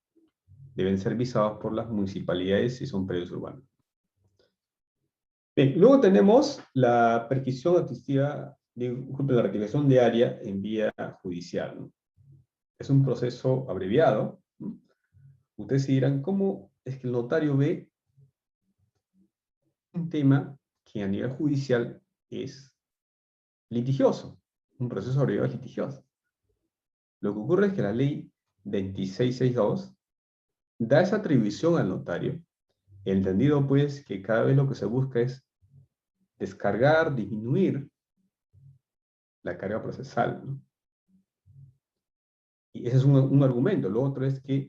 deben ser visados por las municipalidades si son predios urbanos. Bien, luego tenemos la perquisición asistida, la rectificación de área en vía judicial, ¿no? Es un proceso abreviado, ¿no? Ustedes se dirán, ¿cómo es que el notario ve un tema que a nivel judicial es litigioso? Un proceso abreviado es litigioso. Lo que ocurre es que la ley 2662 da esa atribución al notario, entendido pues que cada vez lo que se busca es descargar, disminuir la carga procesal, ¿no? Y ese es un argumento. Lo otro es que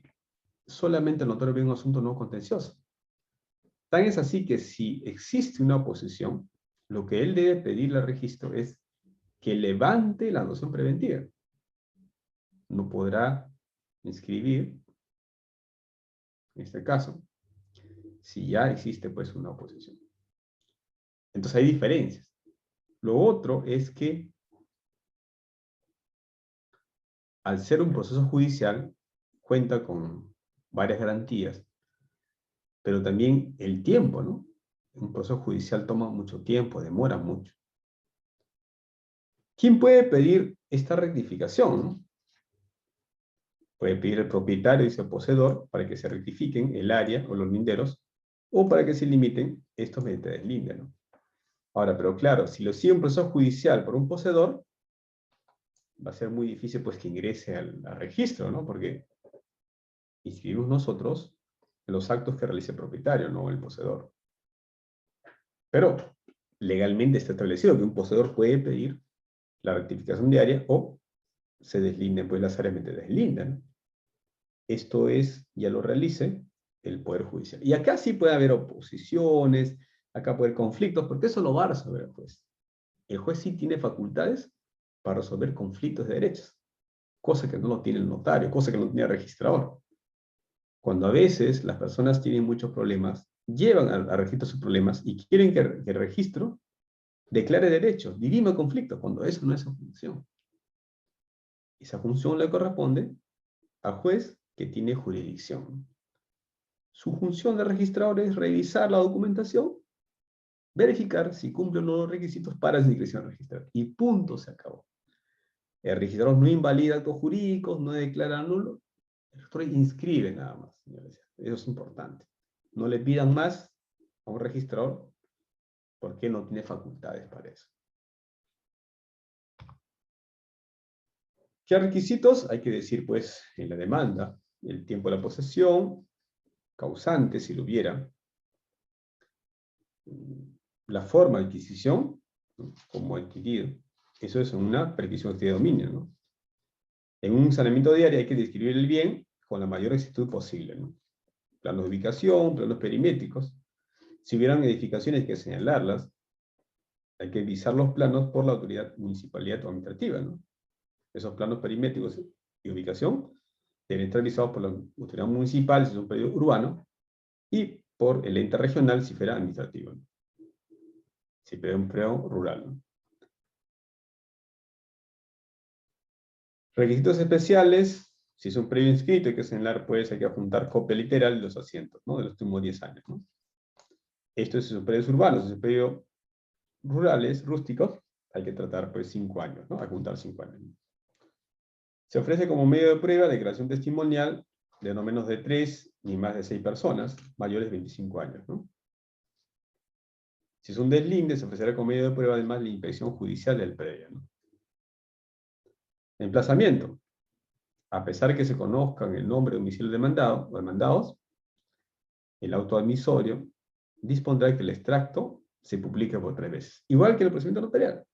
solamente el notario ve un asunto no contencioso. Tan es así que si existe una oposición, lo que él debe pedirle al registro es que levante la noción preventiva. No podrá inscribir, en este caso, si ya existe pues una oposición. Entonces hay diferencias. Lo otro es que al ser un proceso judicial, cuenta con varias garantías, pero también el tiempo, ¿no? Un proceso judicial toma mucho tiempo, demora mucho. ¿Quién puede pedir esta rectificación, no? Puede pedir el propietario y el poseedor para que se rectifiquen el área o los linderos, o para que se limiten estos mediante deslinde, ¿no? Ahora, pero claro, si lo sigue un proceso judicial por un poseedor, va a ser muy difícil pues que ingrese al registro, ¿no? Porque inscribimos nosotros los actos que realice el propietario, no el poseedor. Pero legalmente está establecido que un poseedor puede pedir la rectificación de área o se deslinden pues las áreas mientras deslindan. Esto es, ya lo realice el Poder Judicial. Y acá sí puede haber oposiciones, acá puede haber conflictos, porque eso lo va a resolver pues. El juez sí tiene facultades para resolver conflictos de derechos, cosa que no lo tiene el notario, cosa que no tiene el registrador. Cuando a veces las personas tienen muchos problemas, llevan al registro sus problemas y quieren que el registro declare derechos, dirima conflictos, cuando eso no es su función. Esa función le corresponde al juez que tiene jurisdicción. Su función de registrador es revisar la documentación, verificar si cumple o no los requisitos para su inscripción al registrador. Y punto, se acabó. El registrador no invalida actos jurídicos, no declara nulo. El registrador inscribe nada más, señores. Eso es importante. No le pidan más a un registrador porque no tiene facultades para eso. ¿Qué requisitos? Hay que decir, pues, en la demanda, el tiempo de la posesión, causante, si lo hubiera, la forma de adquisición, ¿no? Como adquirido. Eso es una perquisición de dominio, ¿no? En un saneamiento diario hay que describir el bien con la mayor exactitud posible, ¿no? Planos de ubicación, planos perimétricos. Si hubieran edificaciones hay que señalarlas, hay que visar los planos por la autoridad municipalidad o administrativa, ¿no? Esos planos perimétricos y ubicación deben estar visados por la autoridad municipal si es un predio urbano y por el ente regional si fuera administrativo, ¿no? Si fuera un predio rural, ¿no? Requisitos especiales: si es un predio inscrito hay que señalar, pues hay que adjuntar copia literal de los asientos, ¿no? De los últimos 10 años, ¿no? Esto es si son predios urbanos. Si son predios rurales, rústicos, hay que tratar pues 5 años, ¿no? Adjuntar 5 años. Se ofrece como medio de prueba declaración testimonial de no menos de 3 ni más de 6 personas, mayores de 25 años, ¿no? Si es un deslinde, se ofrecerá como medio de prueba además la inspección judicial del predio, ¿no? Emplazamiento. A pesar de que se conozcan el nombre de domicilio demandado o demandados, el auto admisorio dispondrá que el extracto se publique por 3 veces. Igual que el procedimiento notarial.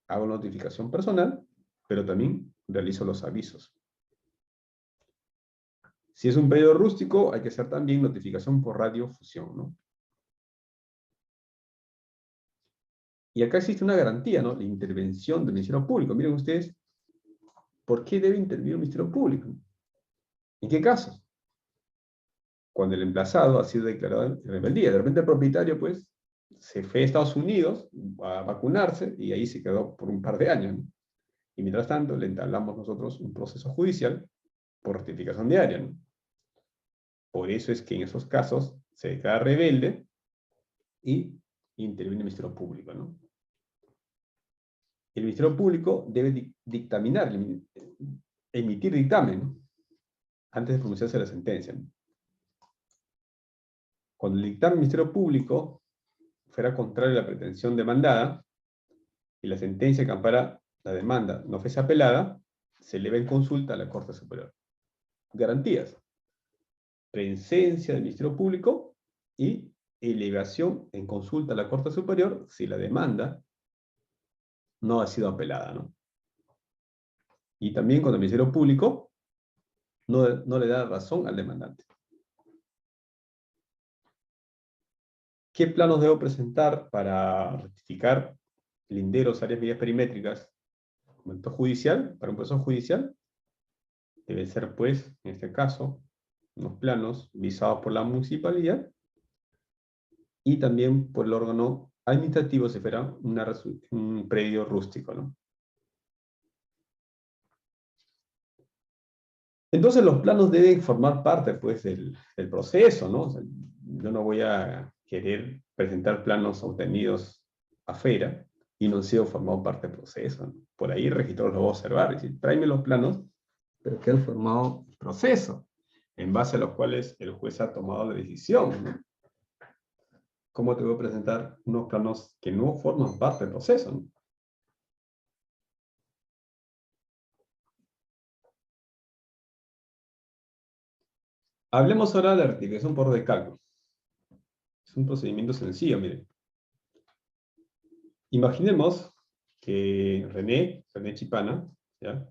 Hago notificación personal, pero también realizo los avisos. Si es un predio rústico, hay que hacer también notificación por radiofusión, ¿no? Y acá existe una garantía, ¿no? La intervención del Ministerio Público. Miren ustedes, ¿por qué debe intervenir el Ministerio Público? ¿En qué casos? cuando el emplazado ha sido declarado en rebeldía. De repente el propietario, pues, se fue a Estados Unidos a vacunarse y ahí se quedó por un par de años, ¿no? Y mientras tanto le entablamos nosotros un proceso judicial por rectificación diaria, ¿no? Por eso es que en esos casos se declara rebelde y interviene el Ministerio Público, ¿no? El Ministerio Público debe dictaminar, emitir dictamen, ¿no? Antes de pronunciarse la sentencia, ¿no? Cuando el dictamen del Ministerio Público fuera contrario a la pretensión demandada y la sentencia que ampara la demanda no fuese apelada, se eleva en consulta a la Corte Superior. Garantías: presencia del Ministerio Público y elevación en consulta a la Corte Superior si la demanda no ha sido apelada, ¿no? Y también cuando el Ministerio Público no le da razón al demandante. ¿Qué planos debo presentar para rectificar linderos, áreas medidas perimétricas, momento judicial, para un proceso judicial? Deben ser, pues, en este caso, unos planos visados por la municipalidad y también por el órgano administrativo si fuera un predio rústico, ¿no? Entonces los planos deben formar parte, pues, del proceso, ¿no? O sea, yo no voy a querer presentar planos obtenidos afuera y no han sido formados parte del proceso, ¿no? Por ahí el registro los va a observar y decir, tráeme los planos, pero que han formado el proceso, en base a los cuales el juez ha tomado la decisión, ¿no? ¿Cómo te voy a presentar unos planos que no forman parte del proceso, ¿no? Hablemos ahora de la rectificación por error de cálculo. Es un procedimiento sencillo, miren. Imaginemos que René Chipana, ¿ya?,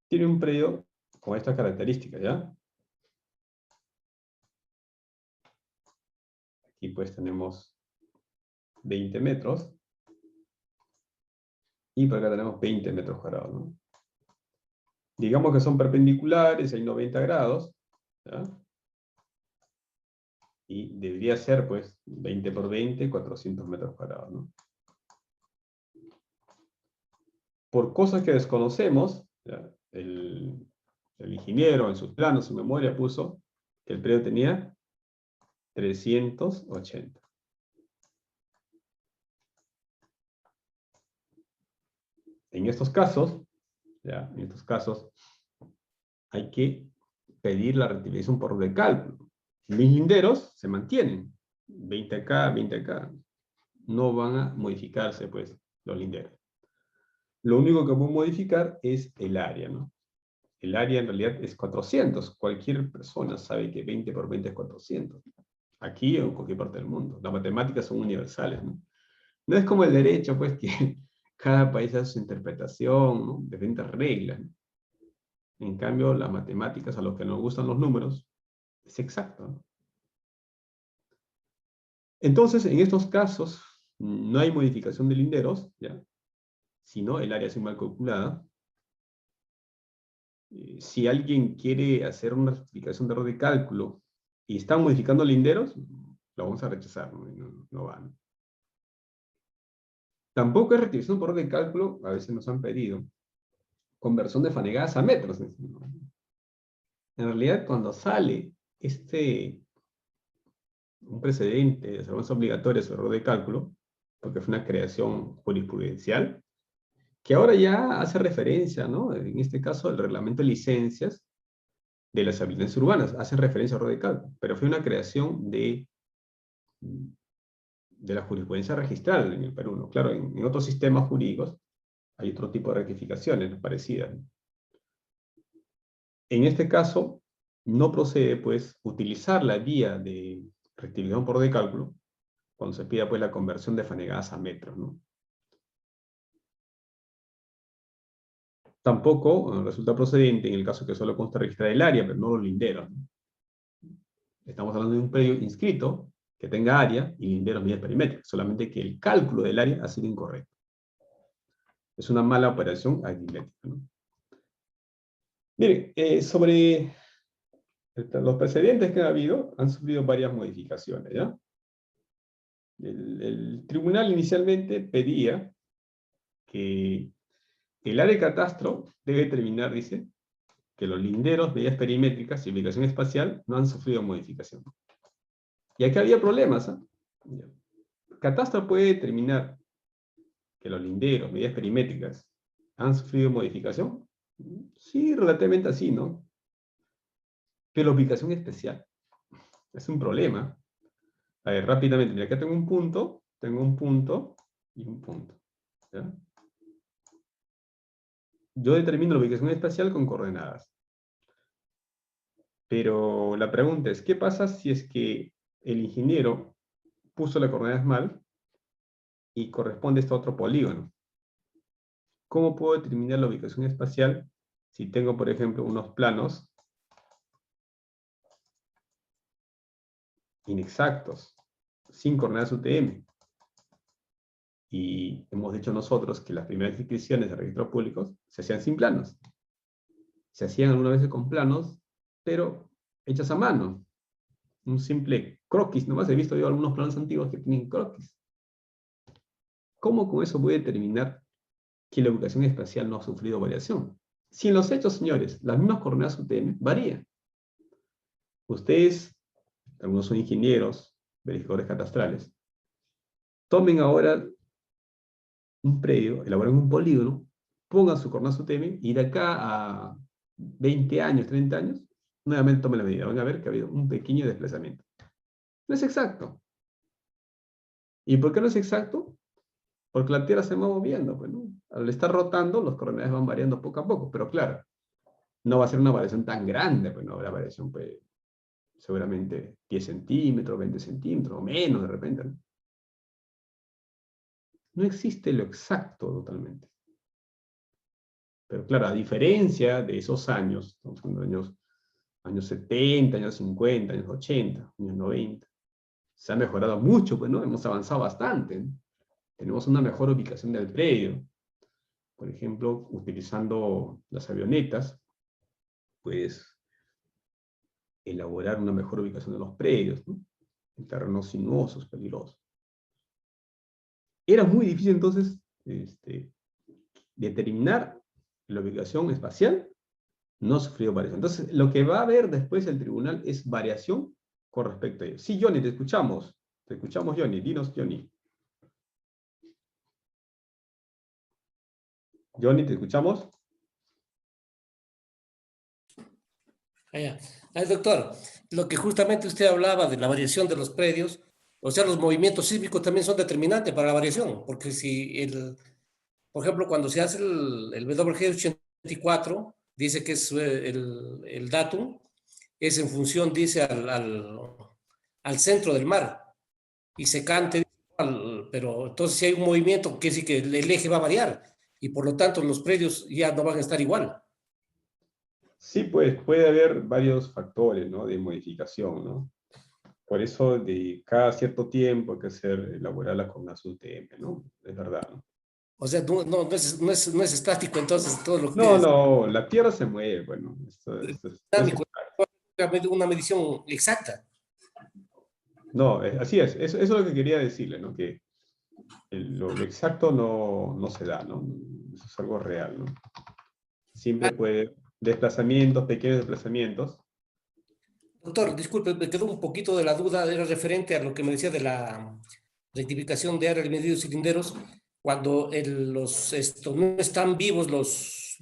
tiene un predio con estas características, ¿ya? Aquí pues tenemos 20 metros. Y por acá tenemos 20 metros cuadrados, ¿no? Digamos que son perpendiculares, hay 90 grados, ¿ya? Y debería ser, pues, 20 por 20, 400 metros cuadrados, ¿no? Por cosas que desconocemos, ¿ya?, el ingeniero en sus planos, en memoria, puso que el predio tenía 380. En estos casos, ¿ya?, en estos casos, hay que pedir la rectificación por error de cálculo. Mis linderos se mantienen, 20 acá, 20 acá. No van a modificarse, pues, los linderos. Lo único que puedo modificar es el área, ¿no? El área en realidad es 400. Cualquier persona sabe que 20 por 20 es 400. Aquí o en cualquier parte del mundo. Las matemáticas son universales, ¿no? No es como el derecho, pues, que cada país hace su interpretación, ¿no?, diferentes reglas, ¿no? En cambio, las matemáticas, a los que nos gustan los números, es exacto, ¿no? Entonces, en estos casos, no hay modificación de linderos, ¿ya?, sino el área es mal calculada. Si alguien quiere hacer una rectificación de error de cálculo y están modificando linderos, lo vamos a rechazar, no va, ¿no? Tampoco es rectificación por error de cálculo, a veces nos han pedido, conversión de fanegadas a metros. En realidad, cuando sale un precedente de observancias obligatorias sobre error de cálculo, porque fue una creación jurisprudencial, que ahora ya hace referencia, ¿no?, en este caso, el reglamento de licencias de las habilidades urbanas, hace referencia a error de cálculo, pero fue una creación de la jurisprudencia registral en el Perú, ¿no? Claro, en otros sistemas jurídicos hay otro tipo de rectificaciones parecidas, ¿no? En este caso, no procede, pues, utilizar la vía de rectificación por error de cálculo cuando se pida, pues, la conversión de fanegadas a metros, ¿no? Tampoco resulta procedente en el caso que solo consta registrar el área, pero no los linderos, ¿no? Estamos hablando de un predio inscrito que tenga área y linderos medidas perimétricas, solamente que el cálculo del área ha sido incorrecto. Es una mala operación aritmética, ¿no? Miren, sobre Los precedentes que ha habido han sufrido varias modificaciones, ¿ya? El tribunal inicialmente pedía que el área de catastro debe determinar, dice, que los linderos, medidas perimétricas y ubicación espacial no han sufrido modificación. Y aquí había problemas, ¿eh? Catastro puede determinar que los linderos, medidas perimétricas, han sufrido modificación. Sí, relativamente así, ¿no? Pero la ubicación especial es un problema. A ver, rápidamente, mira, acá tengo un punto y un punto. ¿Ya? Yo determino la ubicación espacial con coordenadas. Pero la pregunta es, ¿qué pasa si es que el ingeniero puso las coordenadas mal y corresponde esto a otro polígono? ¿Cómo puedo determinar la ubicación espacial si tengo, por ejemplo, unos planos inexactos, sin coordenadas UTM? Y hemos dicho nosotros que las primeras inscripciones de registros públicos se hacían sin planos. Se hacían algunas veces con planos, pero hechas a mano. Un simple croquis, nomás he visto yo algunos planos antiguos que tienen croquis. ¿Cómo con eso voy a determinar que la ubicación espacial no ha sufrido variación? Si en los hechos, señores, las mismas coordenadas UTM varían. Ustedes, algunos son ingenieros, verificadores catastrales, tomen ahora un predio, elaboren un polígono, pongan su coordenada UTM y de acá a 20 años, 30 años, nuevamente tomen la medida. Van a ver que ha habido un pequeño desplazamiento. No es exacto. ¿Y por qué no es exacto? Porque la Tierra se va moviendo. Pues, ¿no? Al estar rotando, los coordenadas van variando poco a poco. Pero claro, no va a ser una variación tan grande. Pues no, la variación pues, seguramente 10 centímetros, 20 centímetros, o menos de repente. ¿No? No existe lo exacto totalmente. Pero claro, a diferencia de esos años, estamos hablando de años 70, años 50, años 80, años 90, se ha mejorado mucho, pues, ¿no? Hemos avanzado bastante, ¿no? Tenemos una mejor ubicación del predio. Por ejemplo, utilizando las avionetas, pues, elaborar una mejor ubicación de los predios, ¿no? En terrenos sinuosos, peligrosos. Era muy difícil, entonces, determinar la ubicación espacial. No ha sufrido variación. Entonces, lo que va a ver después el tribunal es variación con respecto a ello. Sí, Johnny, te escuchamos. Te escuchamos, Johnny. Dinos, Johnny. Johnny, ¿te escuchamos? Doctor, lo que justamente usted hablaba de la variación de los predios, o sea, los movimientos sísmicos también son determinantes para la variación, porque si por ejemplo, cuando se hace el WG84, dice que es el datum, es en función, dice, al centro del mar, y se cante, pero entonces si hay un movimiento, quiere decir que el eje va a variar, y por lo tanto los predios ya no van a estar igual. Sí, pues puede haber varios factores, ¿no? De modificación, ¿no? Por eso de cada cierto tiempo hay que elaborarla con una UTM, ¿no? Es verdad, ¿no? O sea, no es estático, entonces todo lo que No, es no, la Tierra se mueve, bueno, esto es dinámico, una medición exacta. no, así es, eso es lo que quería decirle, ¿no? Que lo exacto no se da, ¿no? Eso es algo real, ¿no? Siempre puede, desplazamientos, pequeños desplazamientos. Doctor, disculpe, me quedó un poquito de la duda, era referente a lo que me decía de la rectificación de área de medidos cilinderos, cuando no están vivos los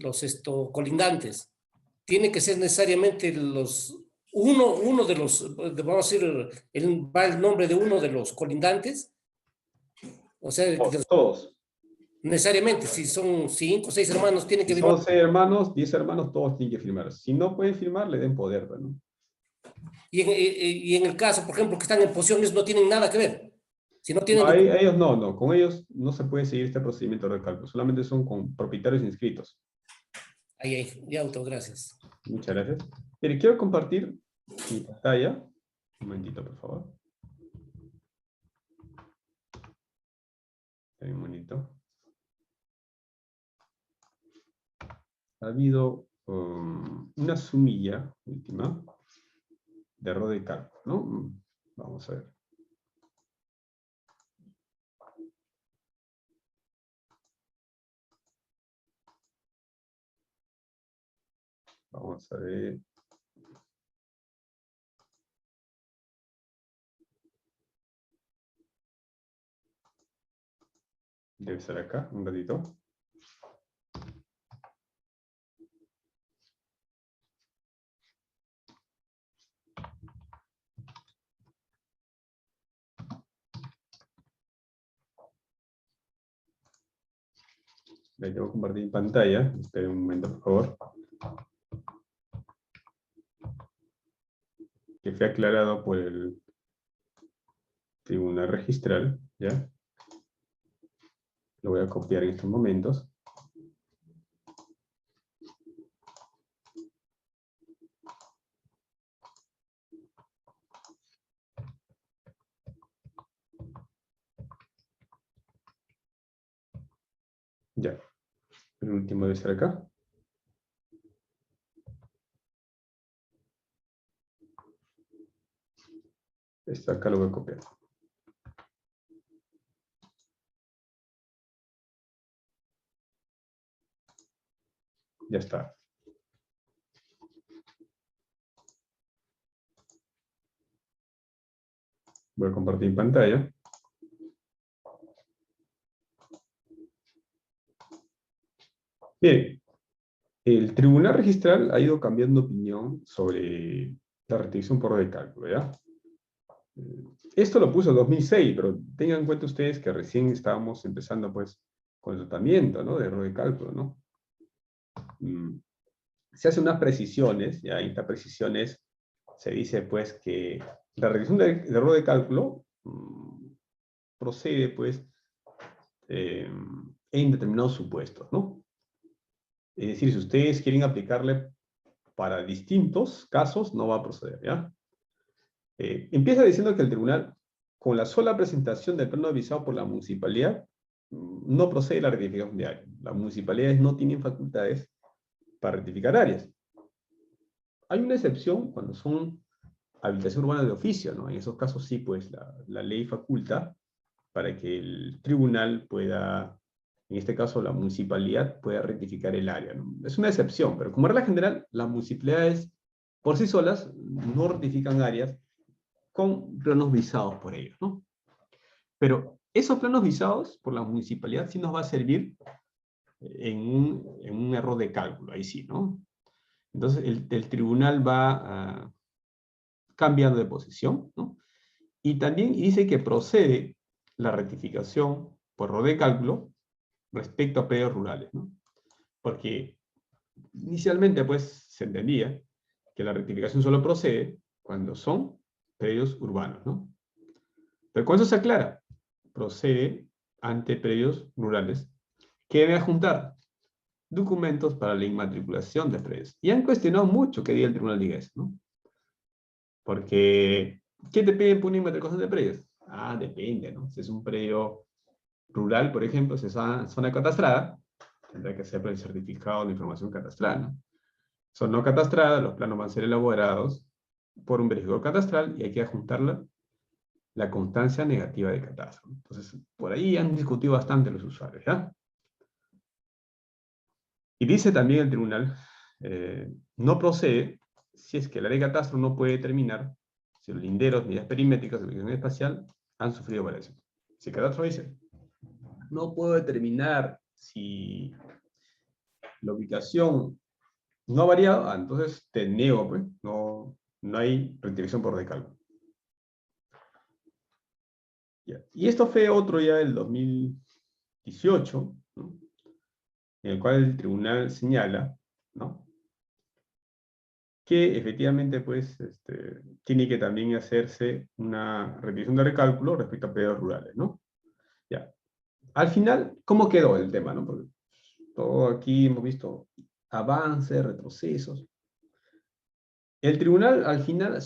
colindantes. Tiene que ser necesariamente uno de los, vamos a decir, va el nombre de uno de los colindantes, o sea, Todos. necesariamente, si son 5 o 6 hermanos, tiene que Si firmar. son 6 hermanos, 10 hermanos, todos tienen que firmar. Si no pueden firmar, le den poder, ¿no? Y en el caso, por ejemplo, que están en posiciones, no tienen nada que ver. Si no No, tienen ellos no, con ellos no se puede seguir este procedimiento de recálculo, solamente son con propietarios inscritos. ya, doctor, gracias. Muchas gracias. Mire, quiero compartir mi pantalla. Un momentito, por favor. Un momentito. Ha habido una sumilla última de error de cálculo, ¿no? Vamos a ver. Vamos a ver. Debe ser acá, un ratito. Le tengo que compartir pantalla. Esperen un momento, por favor. Que fue aclarado por el Tribunal Registral, ¿ya? Lo voy a copiar en estos momentos. Ya. El último debe ser acá. Acá lo voy a copiar. Ya está. Voy a compartir pantalla. Bien, el Tribunal Registral ha ido cambiando opinión sobre la restricción por error de cálculo, ¿ya? Esto lo puso en 2006, pero tengan en cuenta ustedes que recién estábamos empezando, pues, con el tratamiento, ¿no? De error de cálculo, ¿no? Se hacen unas precisiones, ¿ya? En estas precisiones se dice, pues, que la restricción de error de cálculo procede, pues, en determinados supuestos, ¿no? Es decir, si ustedes quieren aplicarle para distintos casos, no va a proceder, ¿ya? Empieza diciendo que el tribunal, con la sola presentación del plano avisado por la municipalidad, no procede la rectificación de áreas. Las municipalidades no tienen facultades para rectificar áreas. Hay una excepción cuando son habitación urbana de oficio, ¿no? En esos casos sí, pues, la ley faculta para que el tribunal pueda, en este caso la municipalidad, pueda rectificar el área, ¿no? Es una excepción, pero como regla general, las municipalidades por sí solas no rectifican áreas con planos visados por ellos, ¿no? Pero esos planos visados por la municipalidad sí nos va a servir en un error de cálculo, ahí sí, ¿no? Entonces el tribunal va cambiando de posición, ¿no? Y también dice que procede la rectificación por error de cálculo respecto a predios rurales, ¿no? Porque inicialmente, pues, se entendía que la rectificación solo procede cuando son predios urbanos, ¿no? Pero cuando eso se aclara, procede ante predios rurales que deben adjuntar documentos para la inmatriculación de predios. Y han cuestionado mucho que diga el tribunal diga eso, ¿no? Porque, ¿qué te piden por una inmatriculación de predios? Ah, depende, ¿no? Si es un predio rural, por ejemplo, si es zona catastrada, tendrá que ser el certificado de información catastral, ¿no? Son no catastradas, los planos van a ser elaborados por un verificador catastral y hay que adjuntar la constancia negativa de catastro. Entonces, por ahí han discutido bastante los usuarios, ¿ya? Y dice también el tribunal, no procede si es que la ley de catastro no puede determinar si los linderos, medidas perimétricas de ubicación espacial han sufrido variación. Si el catastro dice, no puedo determinar si la ubicación no ha variado, entonces te niego, pues, no hay rectificación por recálculo. Ya. Y esto fue otro ya del 2018, ¿no? En el cual el tribunal señala, ¿no?, que efectivamente, pues, tiene que también hacerse una revisión de recálculo respecto a predios rurales, ¿no? Ya. Al final, ¿cómo quedó el tema, no? Porque todo aquí hemos visto avances, retrocesos. El tribunal, al final,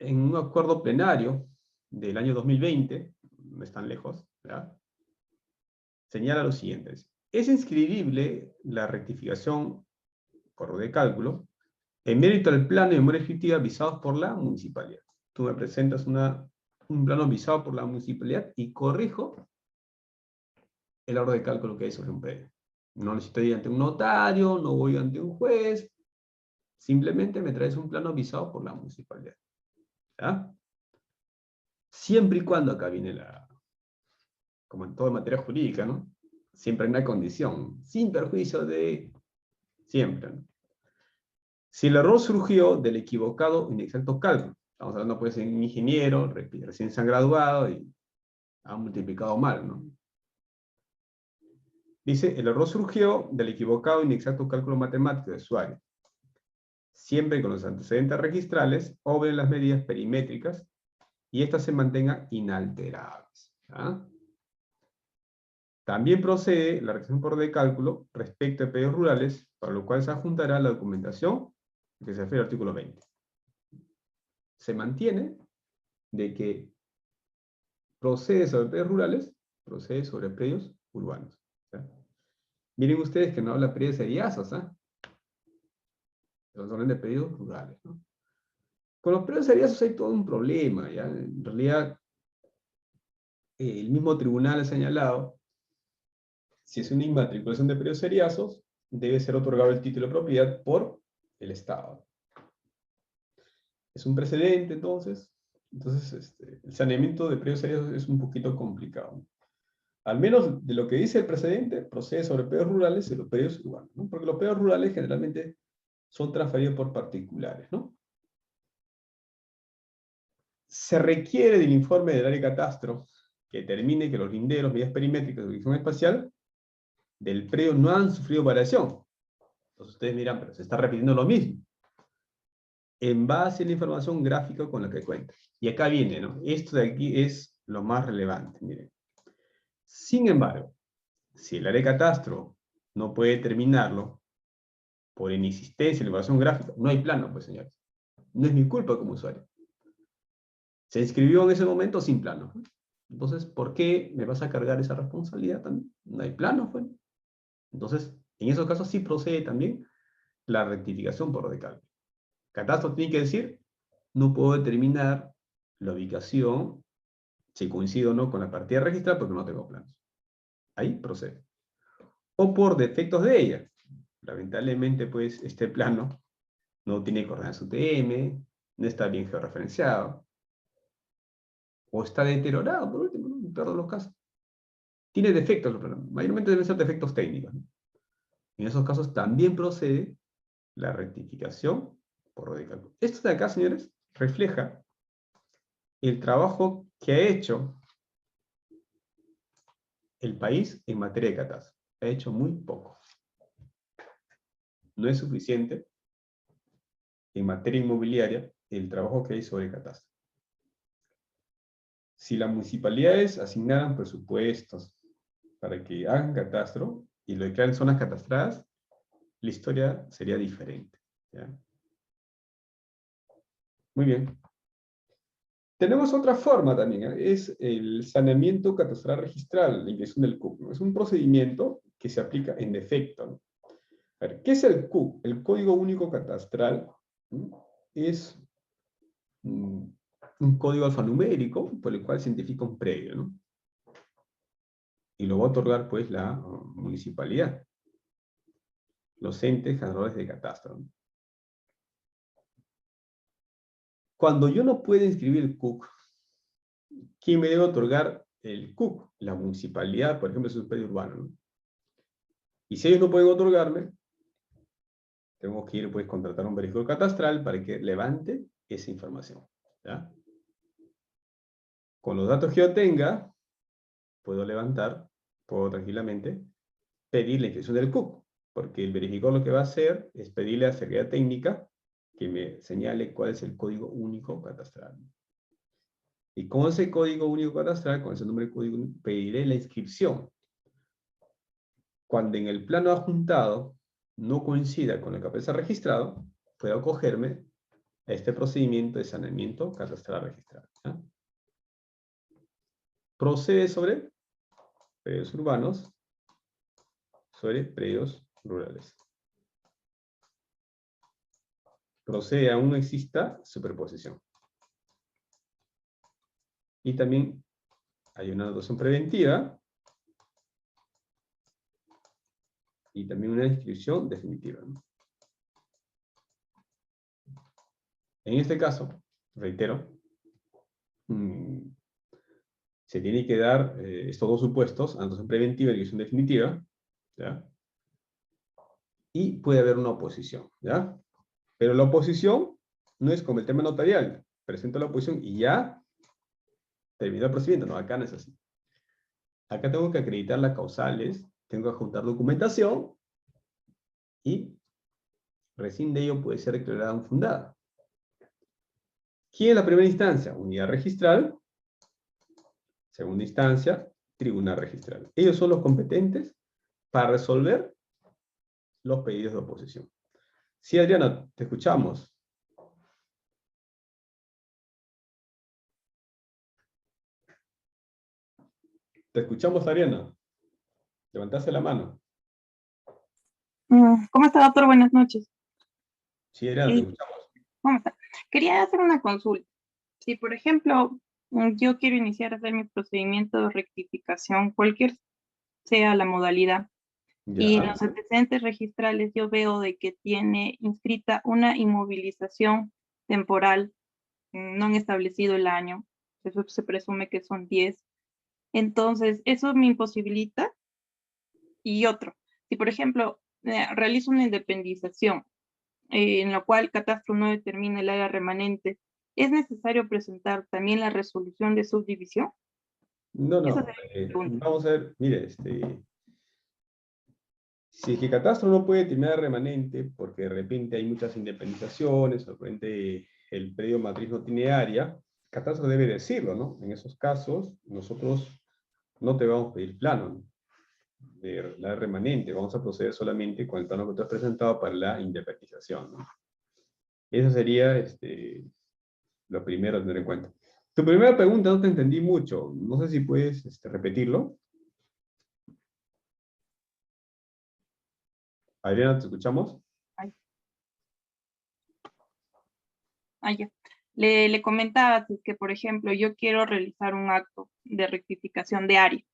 en un acuerdo plenario del año 2020, no es tan lejos, ¿verdad?, señala lo siguiente: es inscribible la rectificación por error de cálculo En mérito al plano de memoria descriptiva visados por la municipalidad. Tú me presentas un plano visado por la municipalidad y corrijo el orden de cálculo que hay sobre un predio. No necesito ir ante un notario, no voy ante un juez, simplemente me traes un plano visado por la municipalidad. ¿Ya? Siempre y cuando, acá viene como en toda materia jurídica, ¿no? Siempre hay una condición, sin perjuicio de siempre, ¿no? Si el error surgió del equivocado o inexacto cálculo, estamos hablando pues de un ingeniero, recién se han graduado y han multiplicado mal, ¿no? Dice, el error surgió del equivocado o inexacto cálculo matemático de su área. Siempre con los antecedentes registrales, obren las medidas perimétricas y éstas se mantengan inalterables. ¿Ah? También procede la realización por de cálculo respecto a predios rurales, para lo cual se adjuntará la documentación que se refiere al artículo 20. Se mantiene de que procede sobre predios rurales, procede sobre predios urbanos. ¿Sí? Miren ustedes que no habla predios seriazos, ¿ah? Los hablan de predios rurales, ¿no? Con los predios seriazos hay todo un problema, ¿ya? En realidad, el mismo tribunal ha señalado, si es una inmatriculación de predios seriazos, debe ser otorgado el título de propiedad por el Estado. Es un precedente, entonces. El saneamiento de predios seriazos es un poquito complicado. Al menos de lo que dice el precedente, procede sobre predios rurales y los predios urbanos, ¿no? Porque los predios rurales generalmente son transferidos por particulares, ¿no? Se requiere del informe del área de catastro que determine que los linderos, medidas perimétricas de ubicación espacial del predio no han sufrido variación. Entonces ustedes dirán, pero se está repitiendo lo mismo. En base a la información gráfica con la que cuenta. Y acá viene, ¿no? Esto de aquí es lo más relevante, miren. Sin embargo, si el área de catastro no puede determinarlo por inexistencia de la información gráfica, no hay plano, pues señores. No es mi culpa como usuario. Se inscribió en ese momento sin plano. Entonces, ¿por qué me vas a cargar esa responsabilidad también? No hay plano, pues. Entonces, en esos casos sí procede también la rectificación por recálculo. Catastro tiene que decir, no puedo determinar la ubicación, si coincido o no con la partida registrada, porque no tengo planos. Ahí procede. O por defectos de ella. Lamentablemente, pues, este plano no tiene coordenadas UTM, no está bien georreferenciado, o está deteriorado, por último, ¿no? En peor de los casos. Tiene defectos el programa. Mayormente deben ser defectos técnicos, ¿no? En esos casos también procede la rectificación por recálculo. Esto de acá, señores, refleja el trabajo que ha hecho el país en materia de catastro. Ha hecho muy poco. No es suficiente en materia inmobiliaria el trabajo que hay sobre catastro. Si las municipalidades asignaran presupuestos para que hagan catastro y lo declaren zonas catastradas, la historia sería diferente. ¿Ya? Muy bien. Tenemos otra forma también, ¿eh? Es el saneamiento catastral registral, la ingresación del CUC, ¿no? Es un procedimiento que se aplica en defecto, ¿no? A ver, ¿qué es el CUC? El Código Único Catastral, ¿no? Es un código alfanumérico por el cual se identifica un predio, ¿no? Y lo va a otorgar, pues, la municipalidad, los entes generadores de catastro, ¿no? Cuando yo no puedo inscribir el CUC, ¿quién me debe otorgar el CUC? La municipalidad, por ejemplo, es un predio urbano, ¿no? Y si ellos no pueden otorgarme, tengo que ir, pues, contratar un verificador catastral para que levante esa información. ¿Ya? Con los datos que yo tenga, puedo tranquilamente pedir la inscripción del CUC, porque el verificador lo que va a hacer es pedirle a la Secretaría Técnica que me señale cuál es el código único catastral. Y con ese código único catastral, con ese nombre de código único, pediré la inscripción. Cuando en el plano adjuntado no coincida con el que aparece registrado, puedo acogerme a este procedimiento de saneamiento catastral registrado. ¿Ya? Procede sobre predios urbanos, sobre predios rurales. procede aún no exista superposición. Y también hay una anotación preventiva y también una descripción definitiva, ¿no? En este caso, reitero, se tiene que dar estos dos supuestos, anotación preventiva y descripción definitiva, ¿ya? Y puede haber una oposición, ¿ya? Pero la oposición no es como el tema notarial. Presento la oposición y ya terminó el procedimiento. No, acá no es así. Acá tengo que acreditar las causales, tengo que juntar documentación y recién de ello puede ser declarada infundada. ¿Quién es la primera instancia? Unidad registral. Segunda instancia, tribunal registral. Ellos son los competentes para resolver los pedidos de oposición. Sí, Adriana, te escuchamos. Te escuchamos, Adriana. Levantaste la mano. ¿Cómo está, doctor? Buenas noches. Sí, Adriana, te escuchamos. ¿Cómo está? Quería hacer una consulta. Si, por ejemplo, yo quiero iniciar a hacer mi procedimiento de rectificación, cualquier sea la modalidad, y en Ya. los antecedentes registrales yo veo de que tiene inscrita una inmovilización temporal, no han establecido el año, eso se presume que son 10. Entonces, eso me imposibilita. Y otro, si por ejemplo realizo una independización, en la cual Catastro no determina el área remanente, ¿es necesario presentar también la resolución de subdivisión? No, Esa no. sería mi pregunta. Vamos a ver, mire, si es que Catastro no puede terminar remanente, porque de repente hay muchas independizaciones, de repente el predio matriz no tiene área, Catastro debe decirlo, ¿no? En esos casos, nosotros no te vamos a pedir plano, ¿no? De la remanente, vamos a proceder solamente con el plano que tú has presentado para la independización, ¿no? Eso sería lo primero a tener en cuenta. Tu primera pregunta no te entendí mucho, no sé si puedes repetirlo. Adriana, ¿te escuchamos? Ya. Le comentaba que, por ejemplo, yo quiero realizar un acto de rectificación de área,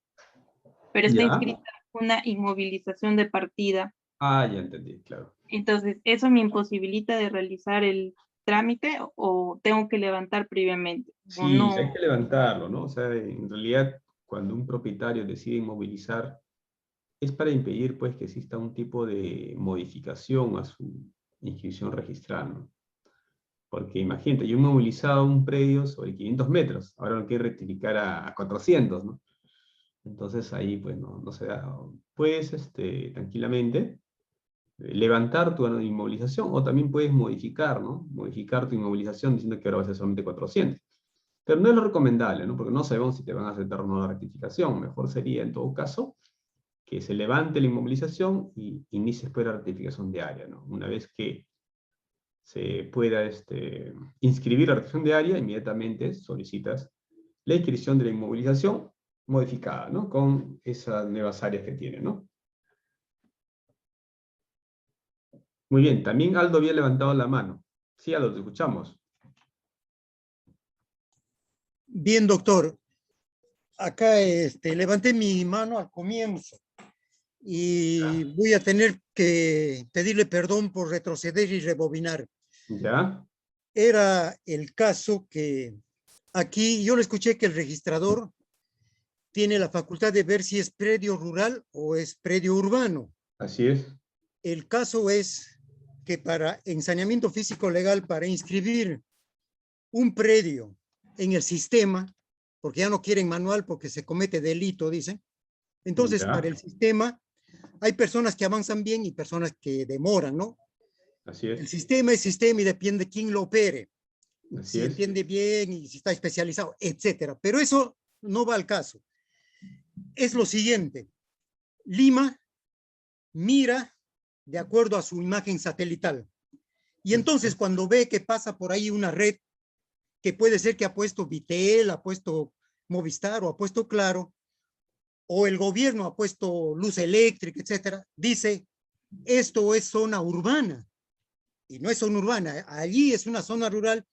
pero está Ya. inscrita una inmovilización de partida. Ah, ya entendí, claro. Entonces, ¿eso me imposibilita de realizar el trámite o tengo que levantar previamente? O Sí, no. hay que levantarlo, ¿no? O sea, en realidad, cuando un propietario decide inmovilizar, es para impedir, pues, que exista un tipo de modificación a su inscripción registral, ¿no? Porque imagínate, yo he inmovilizado un predio sobre 500 metros, ahora lo quiero rectificar a 400, ¿no? Entonces ahí, pues, no se da. Puedes, tranquilamente, levantar tu inmovilización, o también puedes modificar, ¿no? Modificar tu inmovilización diciendo que ahora va a ser solamente 400. Pero no es lo recomendable, ¿no? Porque no sabemos si te van a aceptar o no la rectificación. Mejor sería, en todo caso, que se levante la inmovilización y inicie después la rectificación de área, ¿no? Una vez que se pueda inscribir la rectificación de área, inmediatamente solicitas la inscripción de la inmovilización modificada, ¿no? Con esas nuevas áreas que tiene, ¿no? Muy bien, también Aldo había levantado la mano. Sí, Aldo, te escuchamos. Bien, doctor. Acá levanté mi mano al comienzo y voy a tener que pedirle perdón por retroceder y rebobinar. ¿Ya? Era el caso que aquí yo le escuché que el registrador tiene la facultad de ver si es predio rural o es predio urbano. Así es. El caso es que para ensaneamiento físico legal, para inscribir un predio en el sistema, porque ya no quieren manual porque se comete delito, dicen. Entonces, Ya. para el sistema, hay personas que avanzan bien y personas que demoran, ¿no? Así El es. sistema es sistema y depende de quién lo opere. Así Si es. entiende bien y si está especializado, etcétera. Pero eso no va al caso. Es lo siguiente. Lima mira de acuerdo a su imagen satelital. Y entonces cuando ve que pasa por ahí una red que puede ser que ha puesto Vitel, ha puesto Movistar o ha puesto Claro, o el gobierno ha puesto luz eléctrica, etcétera, dice, esto es zona urbana. y no es zona urbana, allí es una zona rural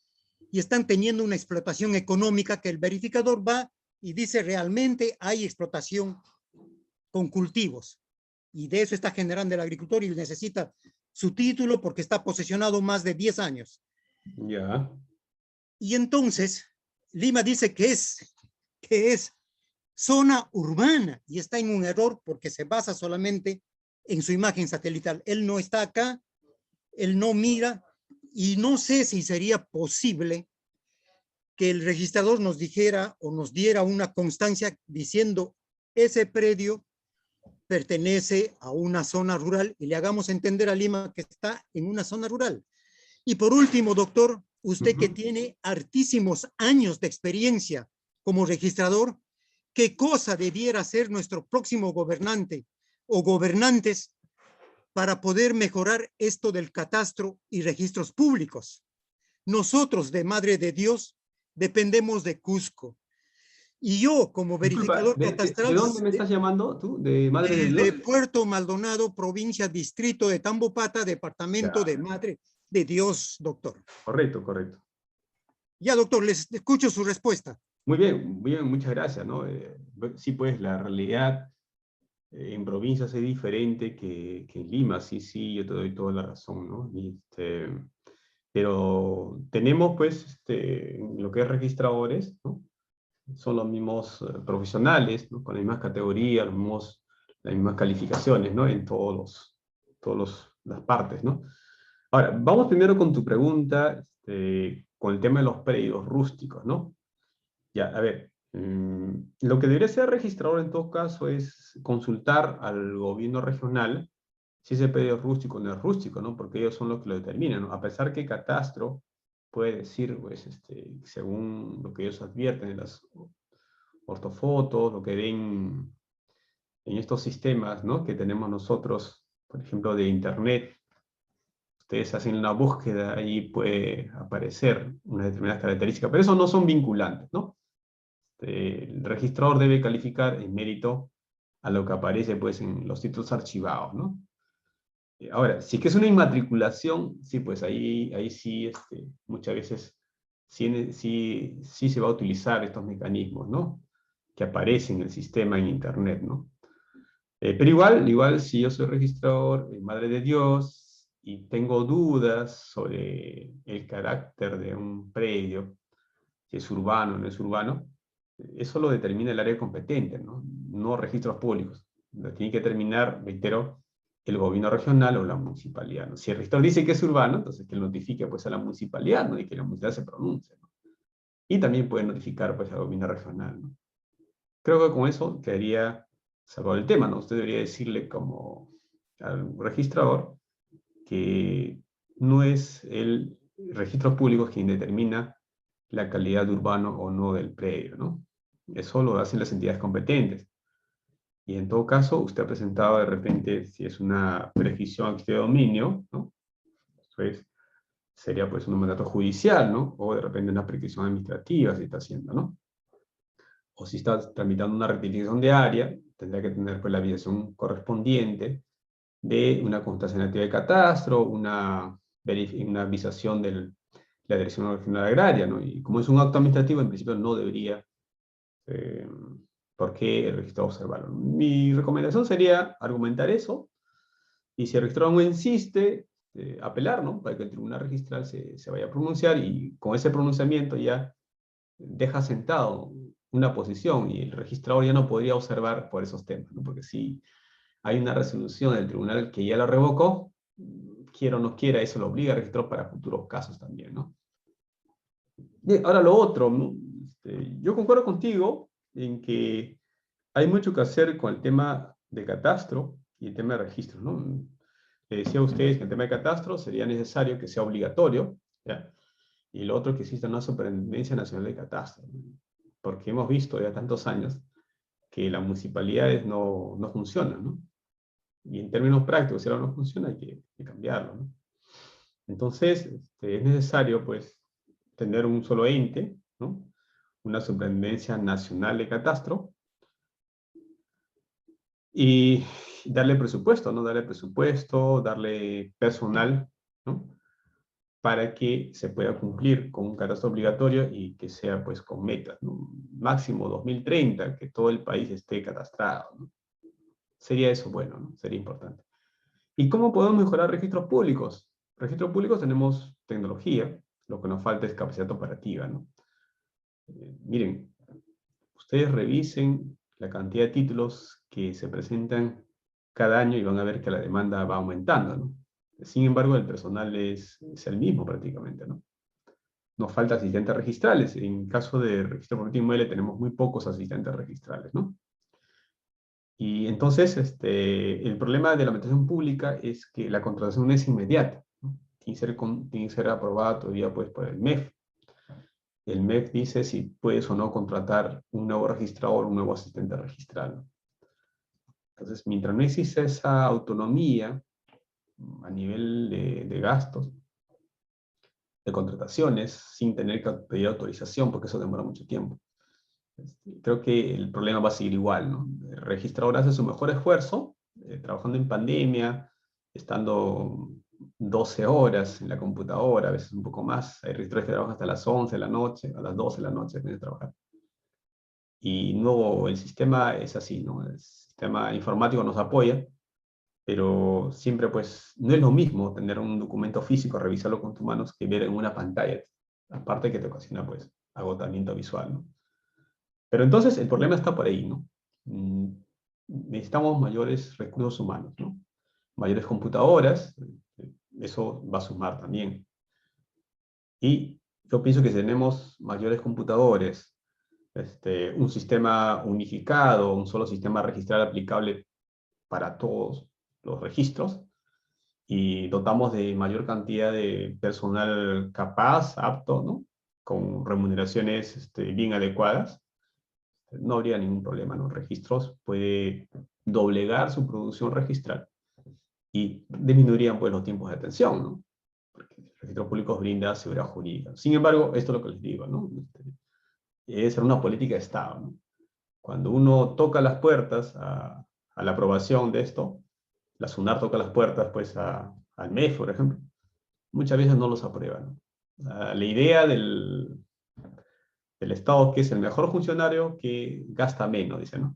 y están teniendo una explotación económica que el verificador va y dice realmente hay explotación con cultivos. Y de eso está generando el agricultor y necesita su título porque está posesionado más de 10 años. Ya. Y entonces, Lima dice que es zona urbana y está en un error porque se basa solamente en su imagen satelital. Él no está acá, él no mira y no sé si sería posible que el registrador nos dijera o nos diera una constancia diciendo ese predio pertenece a una zona rural y le hagamos entender a Lima que está en una zona rural. Y por último, doctor, usted que tiene hartísimos años de experiencia como registrador, ¿qué cosa debiera ser nuestro próximo gobernante o gobernantes para poder mejorar esto del catastro y registros públicos? Nosotros de Madre de Dios dependemos de Cusco. Y yo, como Disculpa, verificador ¿de catastral dónde me estás llamando tú? ¿De Madre de Dios? de Puerto Maldonado, provincia, distrito de Tambopata, departamento de Ya, Madre de Dios, doctor. correcto, correcto. Ya, doctor, les escucho su respuesta. Muy bien, muchas gracias, ¿no? Sí, pues la realidad en provincias es diferente que en Lima, sí, yo te doy toda la razón, ¿no? Pero tenemos, pues, lo que es registradores, ¿no? Son los mismos profesionales, ¿no? Con las mismas categorías, las mismas calificaciones, ¿no? En las partes, ¿no? Ahora, vamos primero con tu pregunta, con el tema de los predios rústicos, ¿no? Ya, a ver, lo que debería ser registrador en todo caso es consultar al gobierno regional si ese predio es rústico o no es rústico, ¿no? Porque ellos son los que lo determinan, ¿no? A pesar que Catastro puede decir, pues, según lo que ellos advierten en las ortofotos, lo que ven en estos sistemas, ¿no? Que tenemos nosotros, por ejemplo, de Internet, ustedes hacen una búsqueda, ahí puede aparecer unas determinadas características, pero eso no son vinculantes, ¿no? El registrador debe calificar en mérito a lo que aparece, pues, en los títulos archivados, ¿no? Ahora, si que es una inmatriculación, sí, pues ahí sí, muchas veces sí se va a utilizar estos mecanismos, ¿no? Que aparecen en el sistema en Internet, ¿no? Pero igual, si yo soy registrador, Madre de Dios, y tengo dudas sobre el carácter de un predio, si es urbano o no es urbano, eso lo determina el área competente, ¿no? No registros públicos. Lo tiene que determinar, reitero, el gobierno regional o la municipalidad, ¿no? Si el registrador dice que es urbano, entonces que él notifique, pues, a la municipalidad, ¿no? Y que la municipalidad se pronuncie, ¿no? Y también puede notificar, pues, al gobierno regional, ¿no? Creo que con eso quedaría salvado el tema, ¿no? Usted debería decirle como al registrador que no es el registro público quien determina la calidad de urbano o no del predio, ¿no? Eso lo hacen las entidades competentes. Y en todo caso, usted ha presentado de repente, si es una prescripción de dominio, ¿no? Entonces, sería pues un mandato judicial, ¿no? O de repente una prescripción administrativa si está haciendo, ¿no? O si está tramitando una rectificación de área, tendrá que tener pues la validación correspondiente de una constatación activa de catastro, una visación de la Dirección Regional Agraria, ¿no? Y como es un acto administrativo, en principio no debería por qué el registrador observarlo. Mi recomendación sería argumentar eso, y si el registrador no insiste, apelar, ¿no? Para que el tribunal registral se vaya a pronunciar, y con ese pronunciamiento ya deja sentado una posición, y el registrador ya no podría observar por esos temas, ¿no? Porque si hay una resolución del tribunal que ya lo revocó, quiera o no quiera, eso lo obliga al registrador para futuros casos también, ¿no? Bien, ahora lo otro, ¿no? Yo concuerdo contigo en que hay mucho que hacer con el tema de catastro y el tema de registro, ¿no? Le decía a ustedes que el tema de catastro sería necesario que sea obligatorio, ¿ya? Y lo otro, que exista una superintendencia nacional de catastro, ¿no? Porque hemos visto ya tantos años que las municipalidades no funcionan, ¿no? Y en términos prácticos, si algo no funciona, hay que cambiarlo, ¿no? Entonces, es necesario, pues, tener un solo ente, ¿no? Una superintendencia nacional de catastro, y darle presupuesto, ¿no? Darle presupuesto, darle personal, ¿no? para que se pueda cumplir con un catastro obligatorio y que sea pues con metas, ¿no? Máximo 2030, que todo el país esté catastrado, ¿no? Sería eso bueno, ¿no? Sería importante. ¿Y cómo podemos mejorar registros públicos? Registros públicos tenemos tecnología, lo que nos falta es capacidad operativa, ¿no? Miren, ustedes revisen la cantidad de títulos que se presentan cada año y van a ver que la demanda va aumentando, ¿no? Sin embargo, el personal es el mismo prácticamente, ¿no? Nos falta asistentes registrales. En caso de registro propietario inmueble tenemos muy pocos asistentes registrales, ¿no? Y entonces, el problema de la administración pública es que la contratación no es inmediata, ¿no? Tiene que ser aprobada todavía pues, por el MEF. El MEF dice si puedes o no contratar un nuevo registrador, un nuevo asistente registral, ¿no? Entonces, mientras no exista esa autonomía a nivel de gastos, de contrataciones, sin tener que pedir autorización, porque eso demora mucho tiempo, creo que el problema va a seguir igual, ¿no? El registrador hace su mejor esfuerzo, trabajando en pandemia, estando 12 horas en la computadora, a veces un poco más. Hay registradores que trabajan hasta las 11 de la noche, a las 12 de la noche vienen a trabajar. Y no, el sistema es así, ¿no? El sistema informático nos apoya, pero siempre pues no es lo mismo tener un documento físico, revisarlo con tus manos, que ver en una pantalla. Aparte que te ocasiona pues agotamiento visual, ¿no? Pero entonces el problema está por ahí, ¿no? Necesitamos mayores recursos humanos, ¿no? Mayores computadoras, eso va a sumar también. Y yo pienso que si tenemos mayores computadores, un sistema unificado, un solo sistema registral aplicable para todos los registros, y dotamos de mayor cantidad de personal capaz, apto, ¿no? Con remuneraciones bien adecuadas, no habría ningún problema, ¿no? Registros puede doblegar su producción registral y disminuirían pues los tiempos de atención, ¿no? Porque el registro público brinda seguridad jurídica. Sin embargo, esto es lo que les digo, ¿no? Debe ser una política de Estado, ¿no? Cuando uno toca las puertas a la aprobación de esto, la SUNAR toca las puertas pues al MEF, por ejemplo, muchas veces no los aprueban, ¿no? La idea del Estado que es el mejor funcionario que gasta menos, dice, ¿no?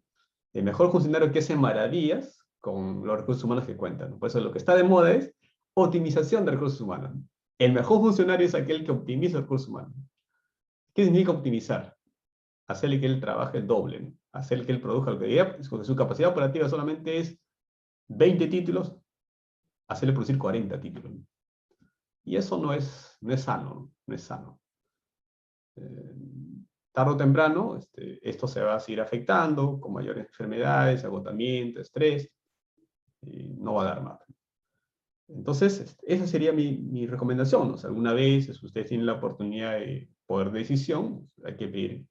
El mejor funcionario que hace maravillas con los recursos humanos que cuentan, ¿no? Por eso lo que está de moda es optimización de recursos humanos, ¿no? El mejor funcionario es aquel que optimiza recursos humanos. ¿Qué significa optimizar? Hacerle que él trabaje el doble, ¿no? Hacerle que él produzca lo que diga, su capacidad operativa solamente es 20 títulos, hacerle producir 40 títulos, ¿no? Y eso no es sano, ¿no? No es sano. Tarde o temprano, esto se va a seguir afectando con mayores enfermedades, agotamiento, estrés, y no va a dar más. Entonces, esa sería mi recomendación, ¿no? Si alguna vez si ustedes tienen la oportunidad de poder decisión, hay que pedir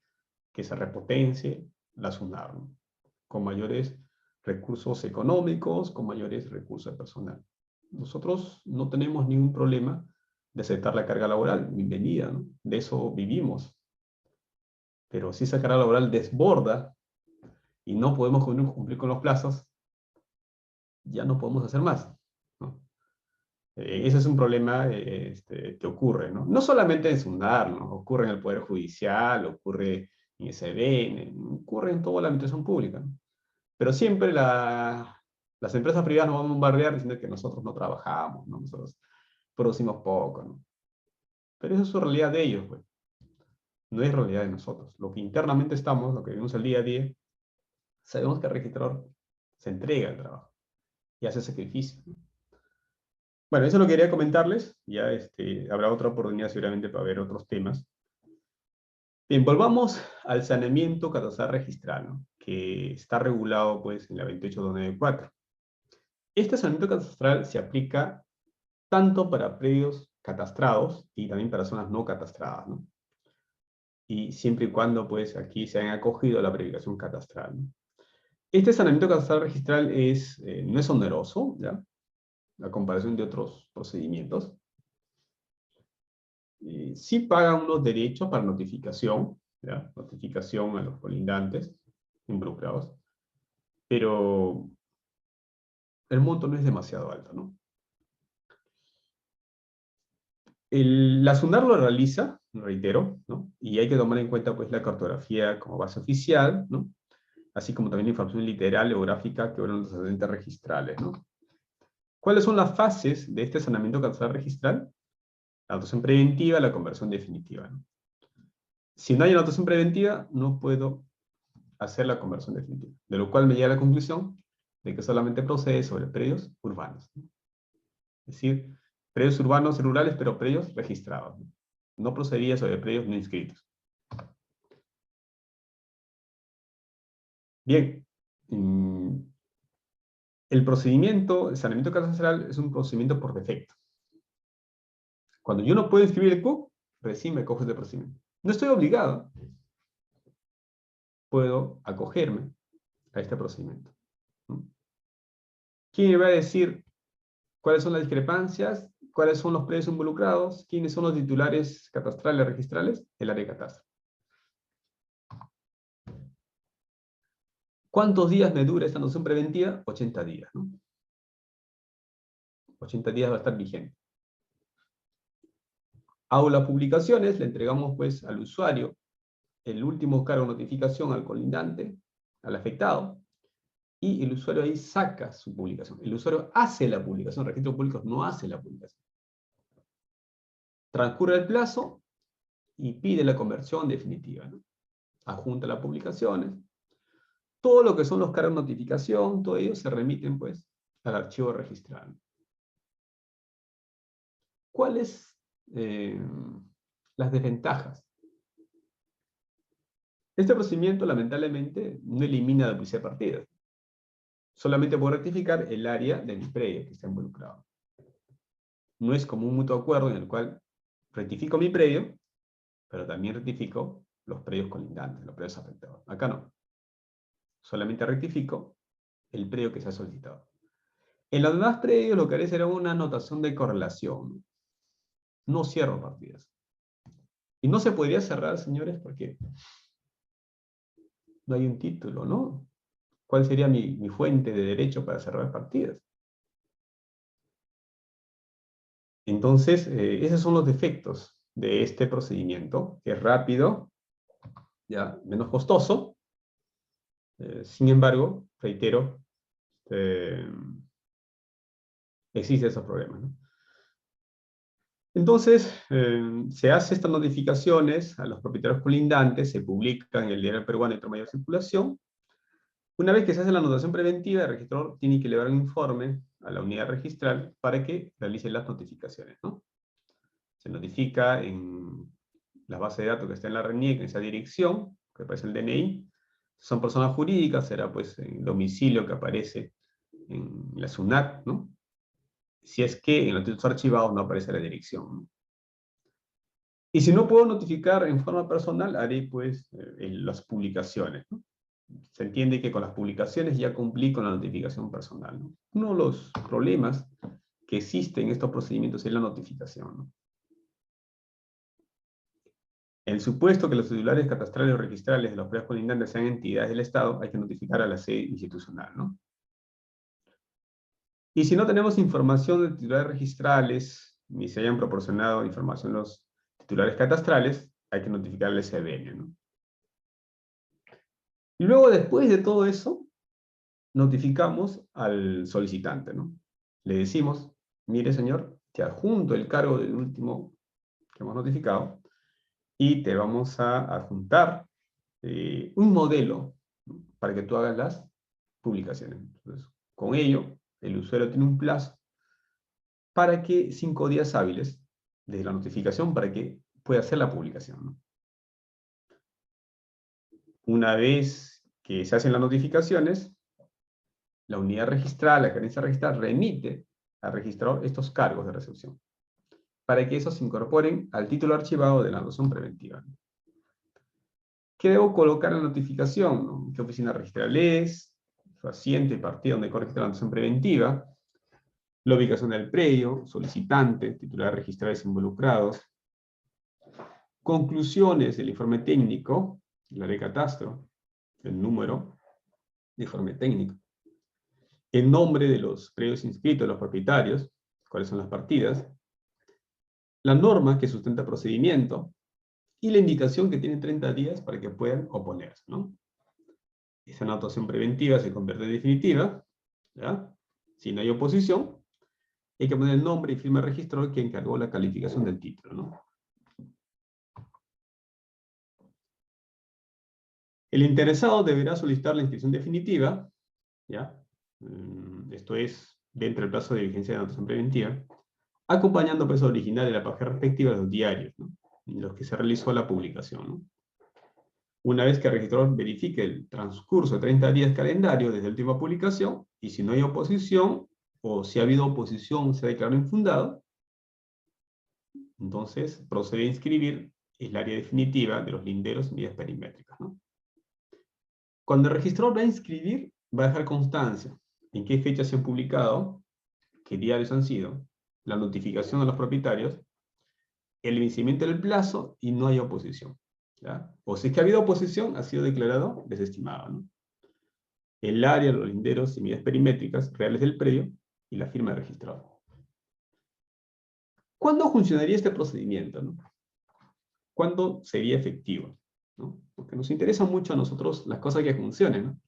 que se repotencie la SUNAR, ¿no? Con mayores recursos económicos, con mayores recursos de personal. Nosotros no tenemos ningún problema de aceptar la carga laboral, bienvenida, ¿no? De eso vivimos. Pero si esa carga laboral desborda y no podemos cumplir con los plazos, ya no podemos hacer más, ¿no? Ese es un problema que ocurre, ¿no? No solamente en SUNAR, ¿no? Ocurre en el Poder Judicial, ocurre en SBN, ocurre en toda la administración pública, ¿no? Pero siempre las empresas privadas nos van a bombardear diciendo que nosotros no trabajamos, ¿no? Nosotros producimos poco, ¿no? Pero esa es su realidad de ellos, pues. No es realidad de nosotros. Lo que internamente estamos, lo que vivimos el día a día, sabemos que el registrador se entrega al trabajo y hace sacrificio. Bueno, eso lo quería comentarles. Ya habrá otra oportunidad seguramente para ver otros temas. Bien, volvamos al saneamiento catastral registral, ¿no? Que está regulado pues, en la 28294. Este saneamiento catastral se aplica tanto para predios catastrados y también para zonas no catastradas, ¿no? Y siempre y cuando pues, aquí se hayan acogido a la verificación catastral, ¿no? Este saneamiento catastral registral no es oneroso, ¿ya? A comparación de otros procedimientos. Sí pagan unos derechos para notificación, ¿ya? Notificación a los colindantes involucrados, pero el monto no es demasiado alto, ¿no? La SUNAR lo realiza, reitero, ¿no? Y hay que tomar en cuenta pues, la cartografía como base oficial, ¿no? Así como también la información literal o gráfica que obran los agentes registrales, ¿no? ¿Cuáles son las fases de este saneamiento catastral registral? La anotación preventiva, la conversión definitiva, ¿no? Si no hay anotación preventiva, no puedo hacer la conversión definitiva, de lo cual me llega a la conclusión de que solamente procede sobre predios urbanos, ¿no? Es decir, predios urbanos y rurales, pero predios registrados. No procedía sobre predios no inscritos. Bien, el procedimiento, el saneamiento catastral es un procedimiento por defecto. Cuando yo no puedo inscribir el CUC, recién me cojo este procedimiento. No estoy obligado. Puedo acogerme a este procedimiento. ¿Quién me va a decir cuáles son las discrepancias? ¿Cuáles son los predios involucrados? ¿Quiénes son los titulares catastrales registrales? El área de catastro. ¿Cuántos días me dura esta noción preventiva? 80 días, ¿no? 80 días va a estar vigente. Hago las publicaciones, le entregamos pues al usuario el último cargo de notificación al colindante, al afectado, y el usuario ahí saca su publicación. El usuario hace la publicación, el registro público no hace la publicación. Transcurre el plazo y pide la conversión definitiva, ¿no? Adjunta las publicaciones. Todo lo que son los cargos de notificación, todo ello se remiten pues al archivo registral. ¿Cuáles las desventajas? Este procedimiento lamentablemente no elimina la duplicidad de partidas. Solamente puedo rectificar el área de mi predio que está involucrado. No es como un mutuo acuerdo en el cual rectifico mi predio, pero también rectifico los predios colindantes, los predios afectados. Acá no. Solamente rectifico el predio que se ha solicitado. En los demás predios lo que haré será una anotación de correlación. No cierro partidas. Y no se podría cerrar, señores, porque no hay un título, ¿no? ¿Cuál sería mi fuente de derecho para cerrar partidas? Entonces, esos son los defectos de este procedimiento, que es rápido, ya menos costoso. Sin embargo, reitero, existen esos problemas, ¿no? Entonces, se hace estas notificaciones a los propietarios colindantes, se publican en el Diario Peruano de Mayor Circulación. Una vez que se hace la anotación preventiva, el registrador tiene que elevar un informe a la unidad registral para que realice las notificaciones, ¿no? Se notifica en la base de datos que está en la RENIEC, en esa dirección, que aparece el DNI. Si son personas jurídicas, será pues el domicilio que aparece en la SUNAT, ¿no? Si es que en los títulos archivados no aparece la dirección, ¿no? Y si no puedo notificar en forma personal, haré pues las publicaciones, ¿no? Se entiende que con las publicaciones ya cumplí con la notificación personal, ¿no? Uno de los problemas que existen en estos procedimientos es la notificación, ¿no? En el supuesto que los titulares catastrales o registrales de los predios colindantes sean entidades del Estado, hay que notificar a la sede institucional, ¿no? Y si no tenemos información de titulares registrales, ni se hayan proporcionado información los titulares catastrales, hay que notificar al SBN, ¿no? Y luego, después de todo eso, notificamos al solicitante, ¿no? Le decimos, mire señor, te adjunto el cargo del último que hemos notificado, y te vamos a adjuntar un modelo, ¿no?, para que tú hagas las publicaciones. Entonces, con ello, el usuario tiene un plazo para que 5 días hábiles desde la notificación para que pueda hacer la publicación, ¿no? Una vez que se hacen las notificaciones, la unidad registral, la gerencia registral, remite al registrador estos cargos de recepción, para que esos se incorporen al título archivado de la anotación preventiva. ¿Qué debo colocar en la notificación, ¿no? ¿Qué oficina registral es? Su asiento y partido donde corresponde la anotación preventiva, la ubicación del predio, solicitante, titulares registrales involucrados, conclusiones del informe técnico, la de catastro, el número de informe técnico, el nombre de los predios inscritos, los propietarios, cuáles son las partidas, la norma que sustenta el procedimiento y la indicación que tienen 30 días para que puedan oponerse, ¿no? Esa anotación preventiva se convierte en definitiva, ¿ya? Si no hay oposición, hay que poner el nombre y firma del registrador que encargó la calificación del título, ¿no? El interesado deberá solicitar la inscripción definitiva, ¿ya? Esto es dentro del plazo de vigencia de la anotación preventiva, acompañando pues original de la página respectiva de los diarios, ¿no? En los que se realizó la publicación, ¿no? Una vez que el registrador verifique el transcurso de 30 días calendario desde la última publicación, y si no hay oposición, o si ha habido oposición se declaró infundado, entonces procede a inscribir el área definitiva de los linderos y medidas perimétricas, ¿no? Cuando el registrador va a inscribir, va a dejar constancia en qué fechas se han publicado, qué diarios han sido, la notificación a los propietarios, el vencimiento del plazo y no hay oposición, ¿ya? O si es que ha habido oposición, ha sido declarado desestimado, ¿no? El área, los linderos y medidas perimétricas reales del predio y la firma del registrador. ¿Cuándo funcionaría este procedimiento, no? ¿Cuándo sería efectivo, ¿no? Porque nos interesa mucho a nosotros las cosas que funcionen, ¿no?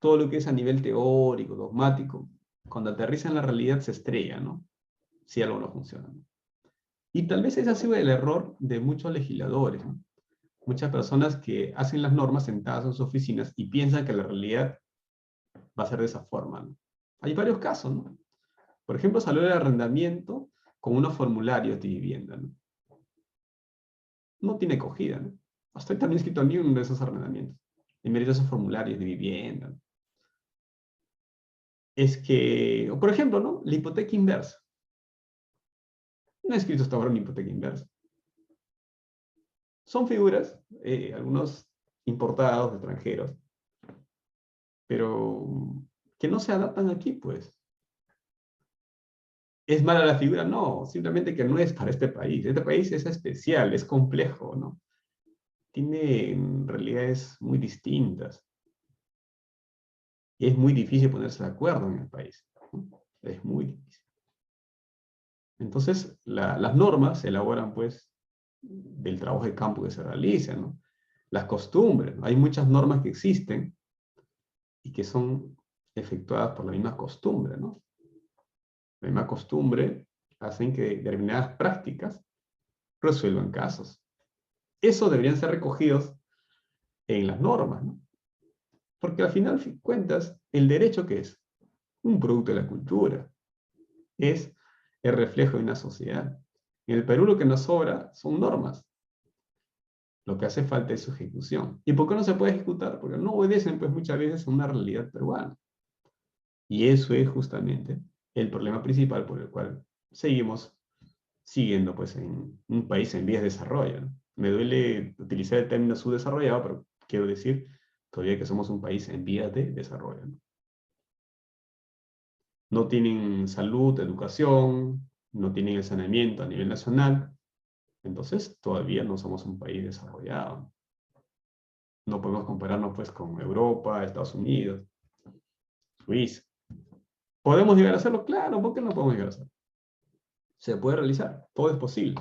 Todo lo que es a nivel teórico, dogmático, cuando aterriza en la realidad se estrella, ¿no? Si algo no funciona, ¿no? Y tal vez ese ha sido el error de muchos legisladores, ¿no? Muchas personas que hacen las normas sentadas en sus oficinas y piensan que la realidad va a ser de esa forma, ¿no? Hay varios casos, ¿no? Por ejemplo, salió el arrendamiento con unos formularios de vivienda, ¿no? No tiene acogida, ¿no? Hasta hoy también he escrito a mí uno de esos arrendamientos. En medio de esos formularios de vivienda, ¿no? Es que, o por ejemplo, ¿no? La hipoteca inversa. No he escrito hasta ahora una hipoteca inversa. Son figuras, algunos importados, extranjeros, pero que no se adaptan aquí, pues. ¿Es mala la figura? No, simplemente que no es para este país. Este país es especial, es complejo, ¿no? Tiene realidades muy distintas. Y es muy difícil ponerse de acuerdo en el país, ¿no? Es muy difícil. Entonces, las normas se elaboran, pues, del trabajo de campo que se realiza, ¿no? Las costumbres, ¿no? Hay muchas normas que existen y que son efectuadas por la misma costumbre, ¿no? La misma costumbre hacen que determinadas prácticas resuelvan casos. Eso deberían ser recogidos en las normas, ¿no? Porque al final de cuentas, el derecho, ¿qué es? Un producto de la cultura. Es el reflejo de una sociedad. En el Perú lo que nos sobra son normas. Lo que hace falta es su ejecución. ¿Y por qué no se puede ejecutar? Porque no obedecen, pues, muchas veces a una realidad peruana. Y eso es justamente el problema principal por el cual seguimos siguiendo, pues, en un país en vías de desarrollo, ¿no? Me duele utilizar el término subdesarrollado, pero quiero decir todavía que somos un país en vías de desarrollo, ¿no? No tienen salud, educación, no tienen el saneamiento a nivel nacional, entonces todavía no somos un país desarrollado. No podemos compararnos, pues, con Europa, Estados Unidos, Suiza. ¿Podemos llegar a hacerlo? Claro, ¿por qué no podemos llegar a hacerlo? Se puede realizar, todo es posible.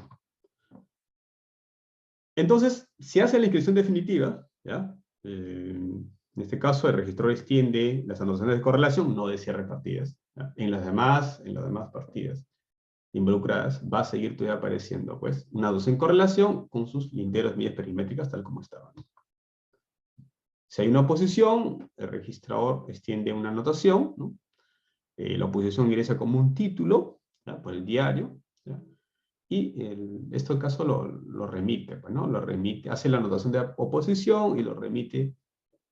Entonces, se hace la inscripción definitiva, ¿ya? En este caso, el registrador extiende las anotaciones de correlación, no de cierre de partidas, ¿ya? En las demás partidas involucradas va a seguir todavía apareciendo, pues, una anotación en correlación con sus linderos medidas perimétricas tal como estaban. Si hay una oposición, el registrador extiende una anotación, ¿no? La oposición ingresa como un título, ¿ya? Por el diario, ¿ya? Y este caso lo remite, pues, ¿no? Lo remite, hace la anotación de oposición y lo remite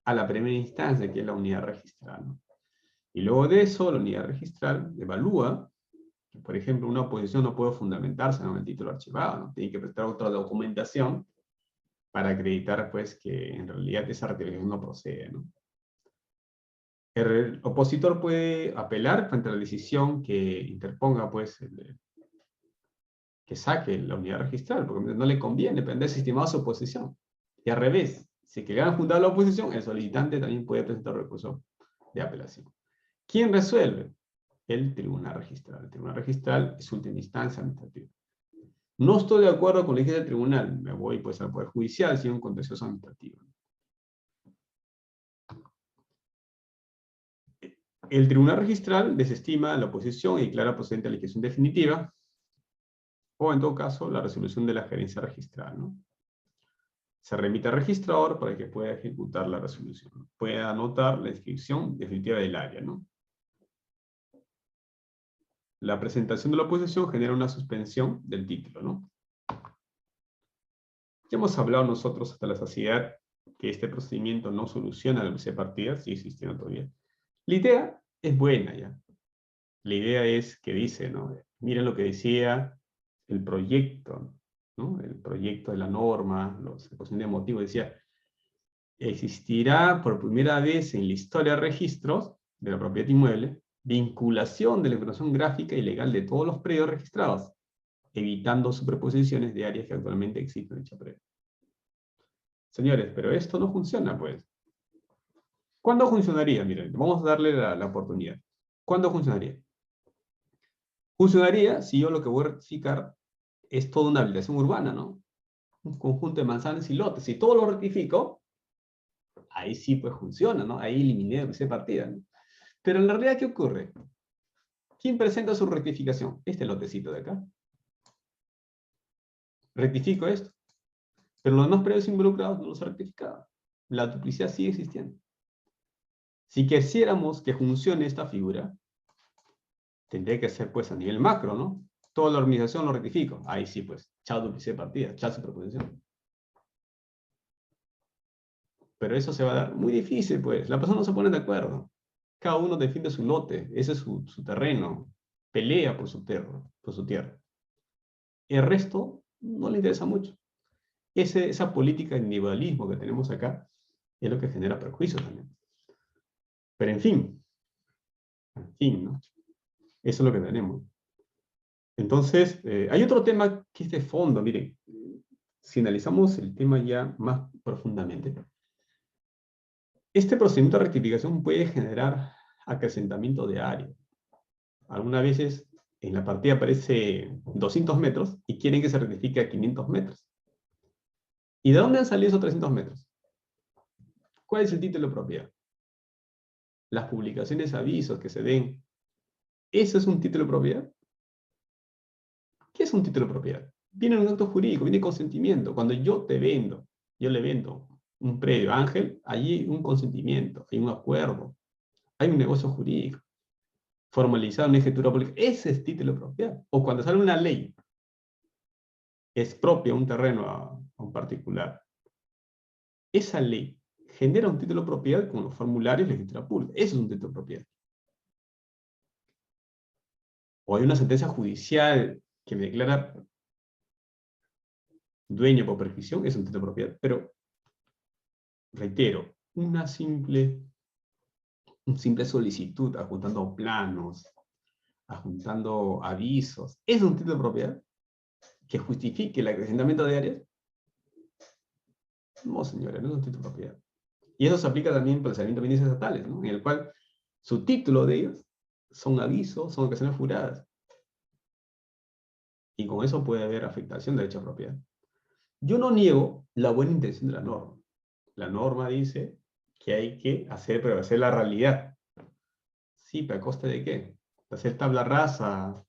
a la primera instancia, que es la unidad registral, ¿no? Y luego de eso, la unidad registral evalúa que, por ejemplo, una oposición no puede fundamentarse en el título archivado, ¿no? Tiene que prestar otra documentación para acreditar, pues, que en realidad esa ratificación no procede, ¿no? El opositor puede apelar frente a la decisión que interponga, pues, que saque la unidad registral, porque no le conviene prender estimado su oposición. Y al revés, si que gana fundada la oposición, el solicitante también puede presentar recurso de apelación. ¿Quién resuelve? El tribunal registral. El tribunal registral es última instancia administrativa. No estoy de acuerdo con la decisión del tribunal, me voy pues al Poder Judicial, sigo un contencioso administrativo. El tribunal registral desestima la oposición y declara procedente la liquidación definitiva, o en todo caso, la resolución de la gerencia registral, ¿no? Se remite al registrador para que pueda ejecutar la resolución, ¿no? Pueda anotar la inscripción definitiva del área, ¿no? La presentación de la oposición genera una suspensión del título, ¿no? Ya hemos hablado nosotros hasta la saciedad que este procedimiento no soluciona la duplicidad de partidas, sigue existiendo todavía. La idea es buena ya. La idea es que dice, ¿no? Miren lo que decía el proyecto, ¿no? El proyecto de la norma, la exposición de motivos, decía, existirá por primera vez en la historia de registros de la propiedad inmueble vinculación de la información gráfica y legal de todos los predios registrados, evitando superposiciones de áreas que actualmente existen en dicha predio. Señores, pero esto no funciona, pues. ¿Cuándo funcionaría? Miren, vamos a darle la oportunidad. ¿Cuándo funcionaría? Funcionaría si yo lo que voy a rectificar es toda una habilitación urbana, ¿no? Un conjunto de manzanas y lotes. Si todo lo rectifico, ahí sí pues funciona, ¿no? Ahí eliminé esa partida, ¿no? Pero en la realidad, ¿qué ocurre? ¿Quién presenta su rectificación? Este lotecito de acá. Rectifico esto. Pero los demás predios involucrados no los he rectificado. La duplicidad sigue existiendo. Si quisiéramos que funcione esta figura, tendría que ser pues a nivel macro, ¿no? Toda la organización lo rectifico. Ahí sí pues, chao duplicidad de partida, chao superposición. Pero eso se va a dar muy difícil pues. La persona no se pone de acuerdo. Cada uno defiende su lote, ese es su terreno. Pelea por su tierra. El resto no le interesa mucho. Esa política de individualismo que tenemos acá es lo que genera perjuicios también. Pero en fin, ¿no? Eso es lo que tenemos. Entonces, hay otro tema que es de fondo. Miren, si analizamos el tema ya más profundamente, este procedimiento de rectificación puede generar acrecentamiento de área. Algunas veces en la partida aparece 200 metros y quieren que se rectifique a 500 metros. ¿Y de dónde han salido esos 300 metros? ¿Cuál es el título de propiedad? Las publicaciones, avisos que se den. ¿Eso es un título de propiedad? ¿Qué es un título de propiedad? Viene un acto jurídico, viene consentimiento. Cuando yo te vendo, yo le vendo un predio a Ángel, allí hay un consentimiento, hay un acuerdo, hay un negocio jurídico, formalizado en una escritura pública. Ese es título de propiedad. O cuando sale una ley, expropia un terreno a un particular. Esa ley genera un título de propiedad con los formularios de la escritura pública. Eso es un título de propiedad. O hay una sentencia judicial que me declara dueño por prescripción, es un título de propiedad. Pero, reitero, una simple solicitud adjuntando planos, adjuntando avisos, ¿es un título de propiedad que justifique el acrecentamiento de áreas? No, señores, no es un título de propiedad. Y eso se aplica también para el saneamiento de bienes estatales, ¿no? En el cual su título de ellos son avisos, son ocasiones juradas. Y con eso puede haber afectación de dicha propiedad. Yo no niego la buena intención de la norma. La norma dice que hay que hacer prevalecer la realidad. Sí, pero ¿a costa de qué? ¿De hacer tabla rasa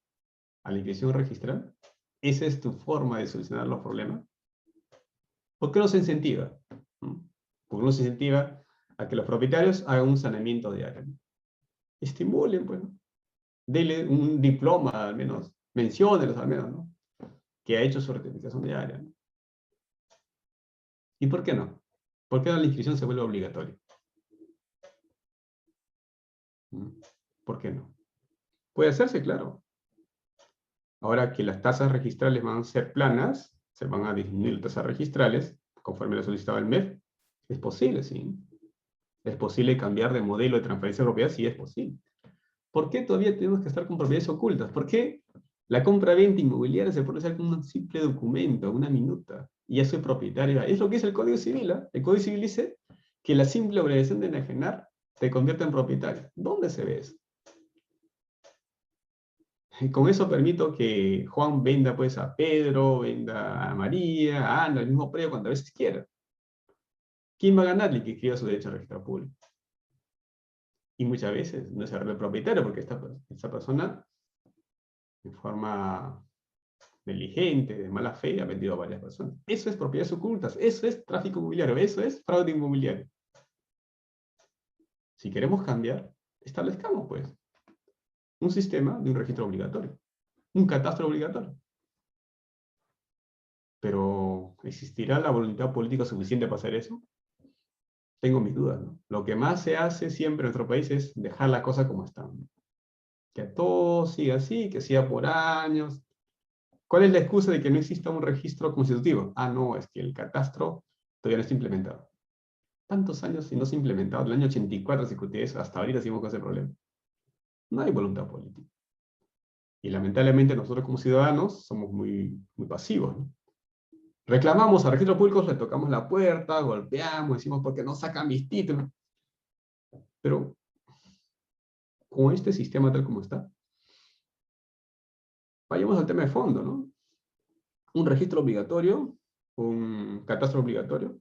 a la inscripción registral? ¿Esa es tu forma de solucionar los problemas? ¿Por qué no se incentiva? ¿Por qué no se incentiva a que los propietarios hagan un saneamiento de área? Estimulen, pues, ¿no? Denle un diploma al menos, menciónenlos al menos, ¿no? Que ha hecho su rectificación de área, ¿no? ¿Y por qué no? ¿Por qué la inscripción se vuelve obligatoria? ¿Por qué no? Puede hacerse, claro. Ahora que las tasas registrales van a ser planas, se van a disminuir las tasas registrales, conforme lo solicitaba el MEF, es posible, sí. Es posible cambiar de modelo de transferencia de propiedad, sí es posible. ¿Por qué todavía tenemos que estar con propiedades ocultas? ¿Por qué la compra-venta inmobiliaria se puede hacer con un simple documento, una minuta, y ya soy propietario? Es lo que dice el Código Civil, ¿eh? El Código Civil dice que la simple obligación de enajenar te convierte en propietario. ¿Dónde se ve eso? con eso permito que Juan venda pues a Pedro, venda a María, a Ana, el mismo predio cuantas veces quiera. ¿Quién va a ganar? El que escriba su derecho a registrar público. Y muchas veces no es el propietario, porque esta persona, en forma negligente, de mala fe, ha vendido a varias personas. Eso es propiedades ocultas, eso es tráfico inmobiliario, eso es fraude inmobiliario. Si queremos cambiar, establezcamos pues un sistema de un registro obligatorio, un catastro obligatorio. Pero, ¿existirá la voluntad política suficiente para hacer eso? Tengo mis dudas, ¿no? Lo que más se hace siempre en nuestro país es dejar la cosa como están, ¿no? Que todo siga así, que siga por años. ¿Cuál es la excusa de que no exista un registro constitutivo? Ah, no, es que el catastro todavía no está implementado. Tantos años y no se ha implementado, del año 84 se discutía eso, hasta ahorita seguimos con ese problema. No hay voluntad política. Y lamentablemente nosotros como ciudadanos somos muy pasivos, ¿no? Reclamamos a registros públicos, le tocamos la puerta, golpeamos, decimos, ¿por qué no sacan mis títulos? Pero, con este sistema tal como está, vayamos al tema de fondo, ¿no? Un registro obligatorio, un catastro obligatorio,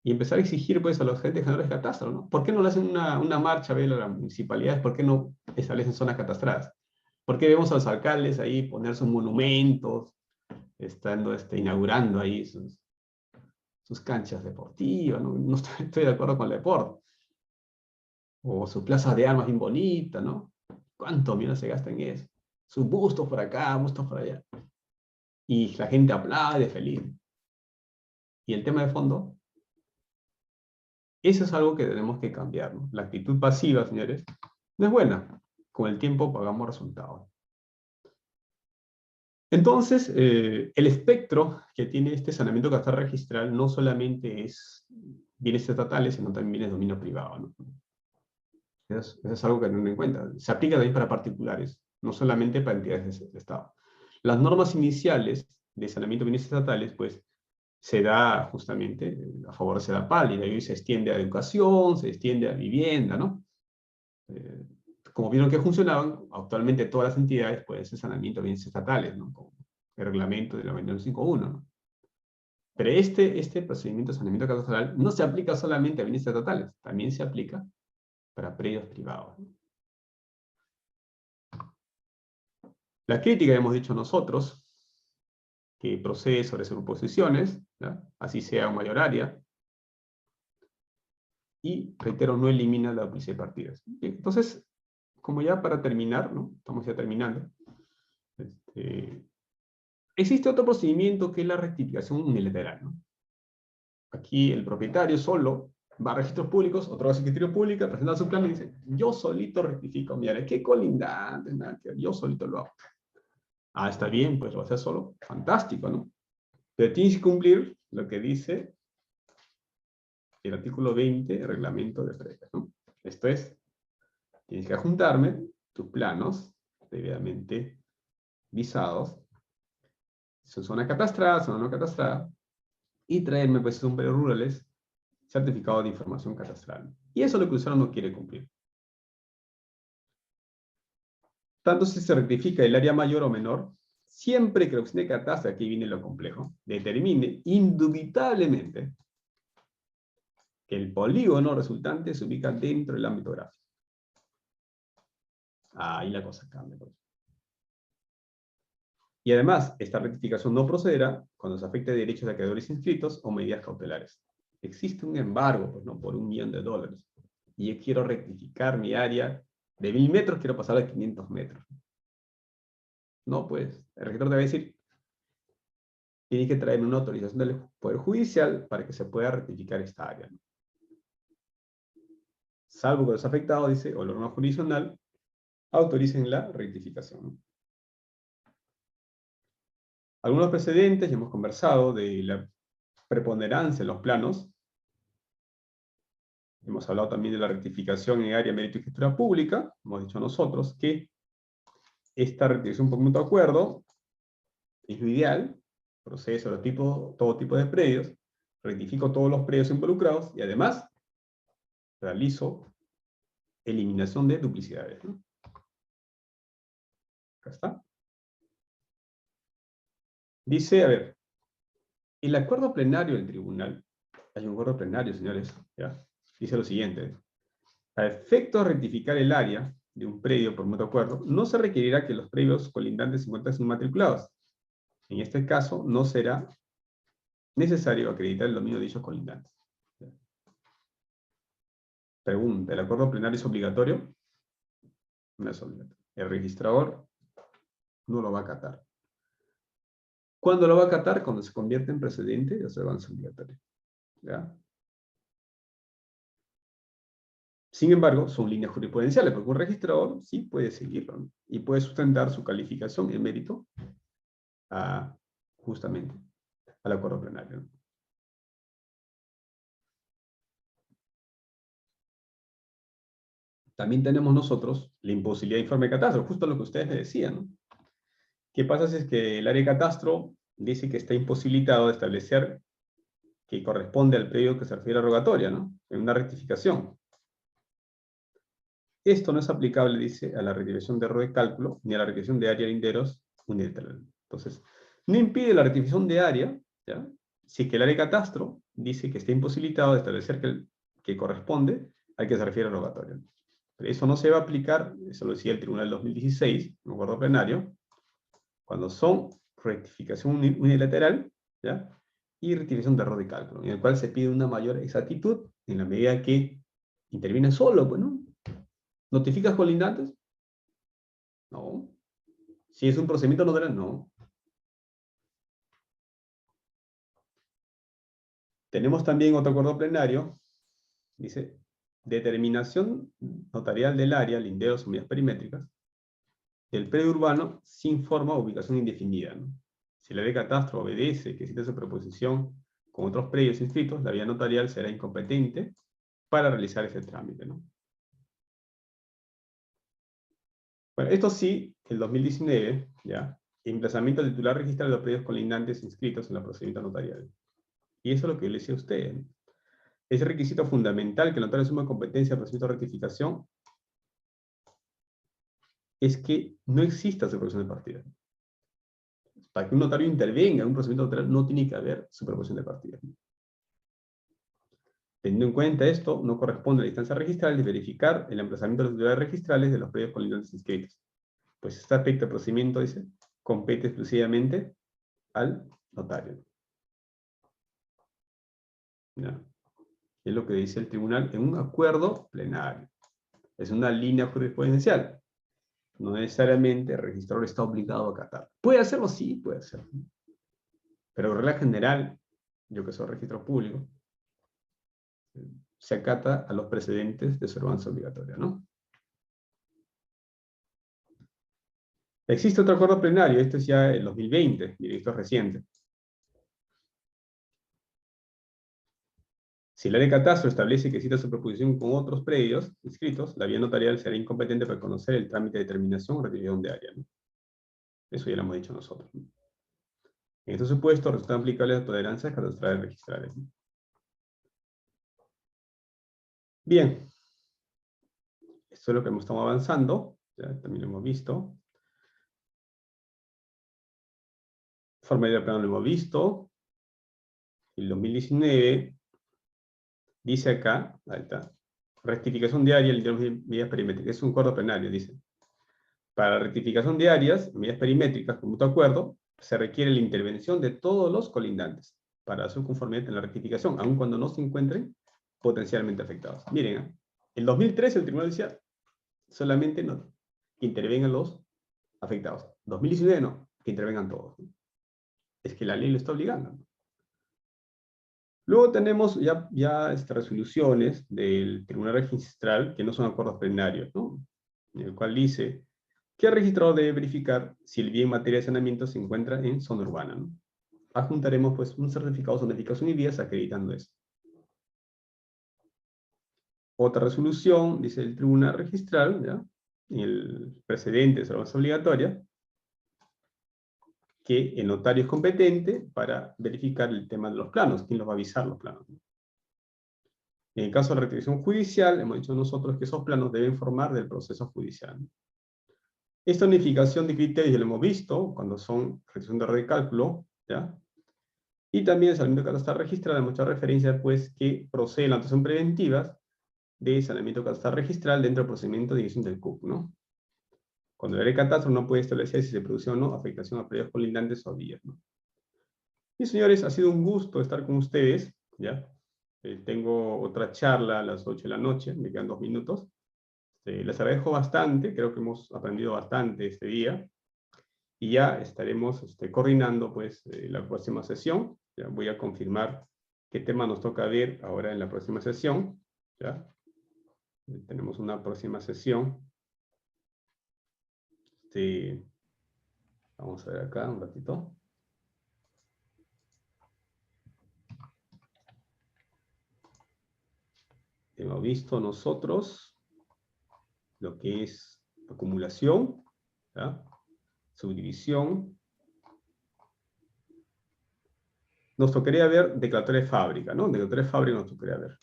y empezar a exigir pues, a los agentes generales de catastro, ¿no? ¿Por qué no le hacen una marcha a las municipalidades? ¿Por qué no establecen zonas catastradas? ¿Por qué vemos a los alcaldes ahí poner sus monumentos, estando inaugurando ahí sus canchas deportivas? No estoy de acuerdo con el deporte. O su plaza de armas bien bonita, ¿no? ¿Cuánto dinero se gasta en eso? Sus bustos por acá, bustos por allá. Y la gente aplaude feliz. Y el tema de fondo, eso es algo que tenemos que cambiar, ¿no? La actitud pasiva, señores, no es buena. Con el tiempo pagamos resultados. Entonces, el espectro que tiene este saneamiento catastral registral no solamente es bienes estatales, sino también bienes de dominio privado, ¿no? Eso es algo que tener en cuenta. Se aplica también para particulares, no solamente para entidades de Estado. Las normas iniciales de saneamiento de bienes estatales, pues, se da justamente a favor de Sedapal, y de ahí se extiende a educación, se extiende a vivienda, ¿no? Como vieron que funcionaban, actualmente todas las entidades pueden hacer saneamiento de bienes estatales, ¿no? Con el reglamento de la 2151, ¿no? Pero este procedimiento de saneamiento catastral no se aplica solamente a bienes estatales, también se aplica para predios privados. La crítica que hemos dicho nosotros, que procede sobre superposiciones, ¿ya? Así sea mayoraria, y, reitero, no elimina la duplicidad de partidas. Bien, entonces, como ya para terminar, ¿no? Estamos ya terminando, existe otro procedimiento que es la rectificación unilateral, ¿no? Aquí el propietario solo va a registros públicos, otro va a Secretaría Pública, presenta su plan y dice, yo solito rectifico, mira, qué colindante, yo solito lo hago. Ah, está bien, pues lo haces solo, fantástico, ¿no? Pero tienes que cumplir lo que dice el artículo 20 del reglamento de predios, ¿no? Esto es, tienes que adjuntarme tus planos debidamente visados, su zona catastrada, zona no catastrada, y traerme, pues, son predios rurales, certificado de información catastral. Y eso es lo que el usuario no quiere cumplir. Tanto si se rectifica el área mayor o menor, siempre que la oficina de catastro, aquí viene lo complejo, determine indubitablemente que el polígono resultante se ubica dentro del ámbito gráfico. Ahí la cosa cambia. Y además, esta rectificación no procederá cuando se afecte derechos de acreedores inscritos o medidas cautelares. Existe un embargo, pues, ¿no? Por $1 millón. Y yo quiero rectificar mi área de 1000 metros, quiero pasar a 500 metros. No, pues, el regidor debe decir, tiene que traerme una autorización del Poder Judicial para que se pueda rectificar esta área, ¿no? Salvo que los afectados, dice, o el órgano jurisdiccional, autoricen la rectificación, ¿no? Algunos precedentes, ya hemos conversado de la preponderancia en los planos. Hemos hablado también de la rectificación en área, mérito y escritura pública. Hemos dicho nosotros que esta rectificación por mutuo acuerdo es lo ideal, procede sobre todo tipo de predios, rectifico todos los predios involucrados y además realizo eliminación de duplicidades, ¿no? Acá está. Dice, a ver, el acuerdo plenario del tribunal, hay un acuerdo plenario, señores, ¿ya? Dice lo siguiente: a efecto de rectificar el área de un predio por mutuo acuerdo, no se requerirá que los predios colindantes se encuentren inmatriculados. En este caso, no será necesario acreditar el dominio de dichos colindantes. Pregunta, ¿el acuerdo plenario es obligatorio? No es obligatorio. El registrador no lo va a acatar. ¿Cuándo lo va a acatar? Cuando se convierte en precedente de observancia obligatoria. ¿Ya? Sin embargo, son líneas jurisprudenciales, porque un registrador sí puede seguirlo, ¿no? Y puede sustentar su calificación en mérito justamente al acuerdo plenario, ¿no? También tenemos nosotros la imposibilidad de informe de catastro, justo lo que ustedes me decían, ¿no? ¿Qué pasa si es que el área de catastro dice que está imposibilitado de establecer que corresponde al predio que se refiere a rogatoria, ¿no? En una rectificación. Esto no es aplicable, dice, a la rectificación de error de cálculo, ni a la rectificación de área de linderos unilateral. Entonces, no impide la rectificación de área, ¿ya? Si es que el área de catastro dice que está imposibilitado de establecer que corresponde al que se refiere a rogatoria. Pero eso no se va a aplicar, eso lo decía el Tribunal 2016, un acuerdo plenario, cuando son rectificación unilateral, ¿ya? Y rectificación de error de cálculo, en el cual se pide una mayor exactitud en la medida que interviene solo, pues, ¿no? ¿Notificas colindantes? No. Si es un procedimiento notarial, no. Tenemos también otro acuerdo plenario, dice, determinación notarial del área, linderos o medidas perimétricas, del predio urbano sin forma o ubicación indefinida, ¿no? Si la ley de catastro obedece que existe superposición con otros predios inscritos, la vía notarial será incompetente para realizar ese trámite, ¿no? Bueno, esto sí, el 2019, ¿ya? Emplazamiento del titular registral de los predios colindantes inscritos en los procedimientos notariales. Y eso es lo que yo le decía a usted, ¿no? Es requisito fundamental que el notario asuma competencia del procedimiento de rectificación es que no exista superposición de partidas. Para que un notario intervenga en un procedimiento notarial no tiene que haber superposición de partidas. Teniendo en cuenta esto, no corresponde a la instancia registral de verificar el emplazamiento de los titulares registrales de los predios colindantes inscritos. Pues este aspecto del procedimiento, dice, compete exclusivamente al notario. ¿Ya? Es lo que dice el tribunal en un acuerdo plenario. Es una línea jurisprudencial. No necesariamente el registrador está obligado a acatar. ¿Puede hacerlo? Sí, puede hacerlo. Pero en regla general, yo que soy registro público, se acata a los precedentes de observancia obligatoria, ¿no? Existe otro acuerdo plenario, este es ya el 2020, y esto es reciente. Si la ley de catastro establece que existe superposición con otros predios inscritos, la vía notarial será incompetente para conocer el trámite de determinación o rectificación de área, ¿no? Eso ya lo hemos dicho nosotros, ¿no? En estos supuestos resultan aplicables las tolerancias catastrales registrales, ¿no? Bien. Esto es lo que estamos avanzando, ya también lo hemos visto. Formalidad plena lo hemos visto. El 2019 dice acá, ahí está, rectificación de área en medidas perimétricas. Es un acuerdo plenario, dice. Para la rectificación de áreas, medidas perimétricas, con mutuo acuerdo, se requiere la intervención de todos los colindantes para su conformidad en la rectificación, aun cuando no se encuentren potencialmente afectados. Miren, en 2013 el tribunal decía solamente no, que intervengan los afectados. 2019 no, que intervengan todos. Es que la ley lo está obligando. Luego tenemos ya resoluciones del Tribunal Registral, que no son acuerdos plenarios, ¿no? En el cual dice que el registrador debe verificar si el bien en materia de saneamiento se encuentra en zona urbana, ¿no? Adjuntaremos pues un certificado de zonificación y vías acreditando eso. Otra resolución, dice el Tribunal Registral, ¿ya? En el precedente de observancia obligatoria, que el notario es competente para verificar el tema de los planos. ¿Quién los va a avisar los planos? En el caso de la rectificación judicial, hemos dicho nosotros que esos planos deben formar del proceso judicial. Esta unificación de criterios ya lo hemos visto cuando son reducción de red de cálculo, ¿ya? Y también el saneamiento catastral registral hay mucha referencia, pues, que procede la actuación preventivas de saneamiento catastral registral dentro del procedimiento de dirección del CUC, ¿no? Cuando el área de catastro no puede establecer si se produjo o no afectación a predios colindantes o vías, ¿no? Y señores, ha sido un gusto estar con ustedes, ¿ya? Tengo otra charla a las 8 de la noche, me quedan 2 minutos. Les agradezco bastante, creo que hemos aprendido bastante este día. Y ya estaremos coordinando, pues, la próxima sesión. Ya voy a confirmar qué tema nos toca ver ahora en la próxima sesión, ¿ya? Tenemos una próxima sesión. Vamos a ver acá un ratito. Hemos visto nosotros lo que es acumulación, ¿ya? Subdivisión. Nos tocaría ver declaratoria de fábrica, ¿no? Declaratoria de fábrica nos tocaría ver.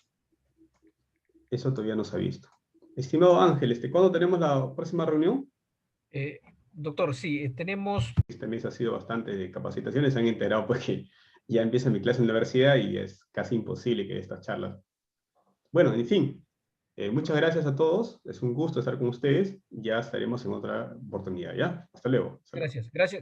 Eso todavía no se ha visto. Estimado Ángel, ¿cuándo tenemos la próxima reunión? Doctor, sí, tenemos... Este mes ha sido bastante de capacitaciones, se han enterado pues que ya empieza mi clase en la universidad y es casi imposible que estas charlas. Bueno, en fin, muchas gracias a todos, es un gusto estar con ustedes, ya estaremos en otra oportunidad, ¿ya? Hasta luego. Gracias, gracias.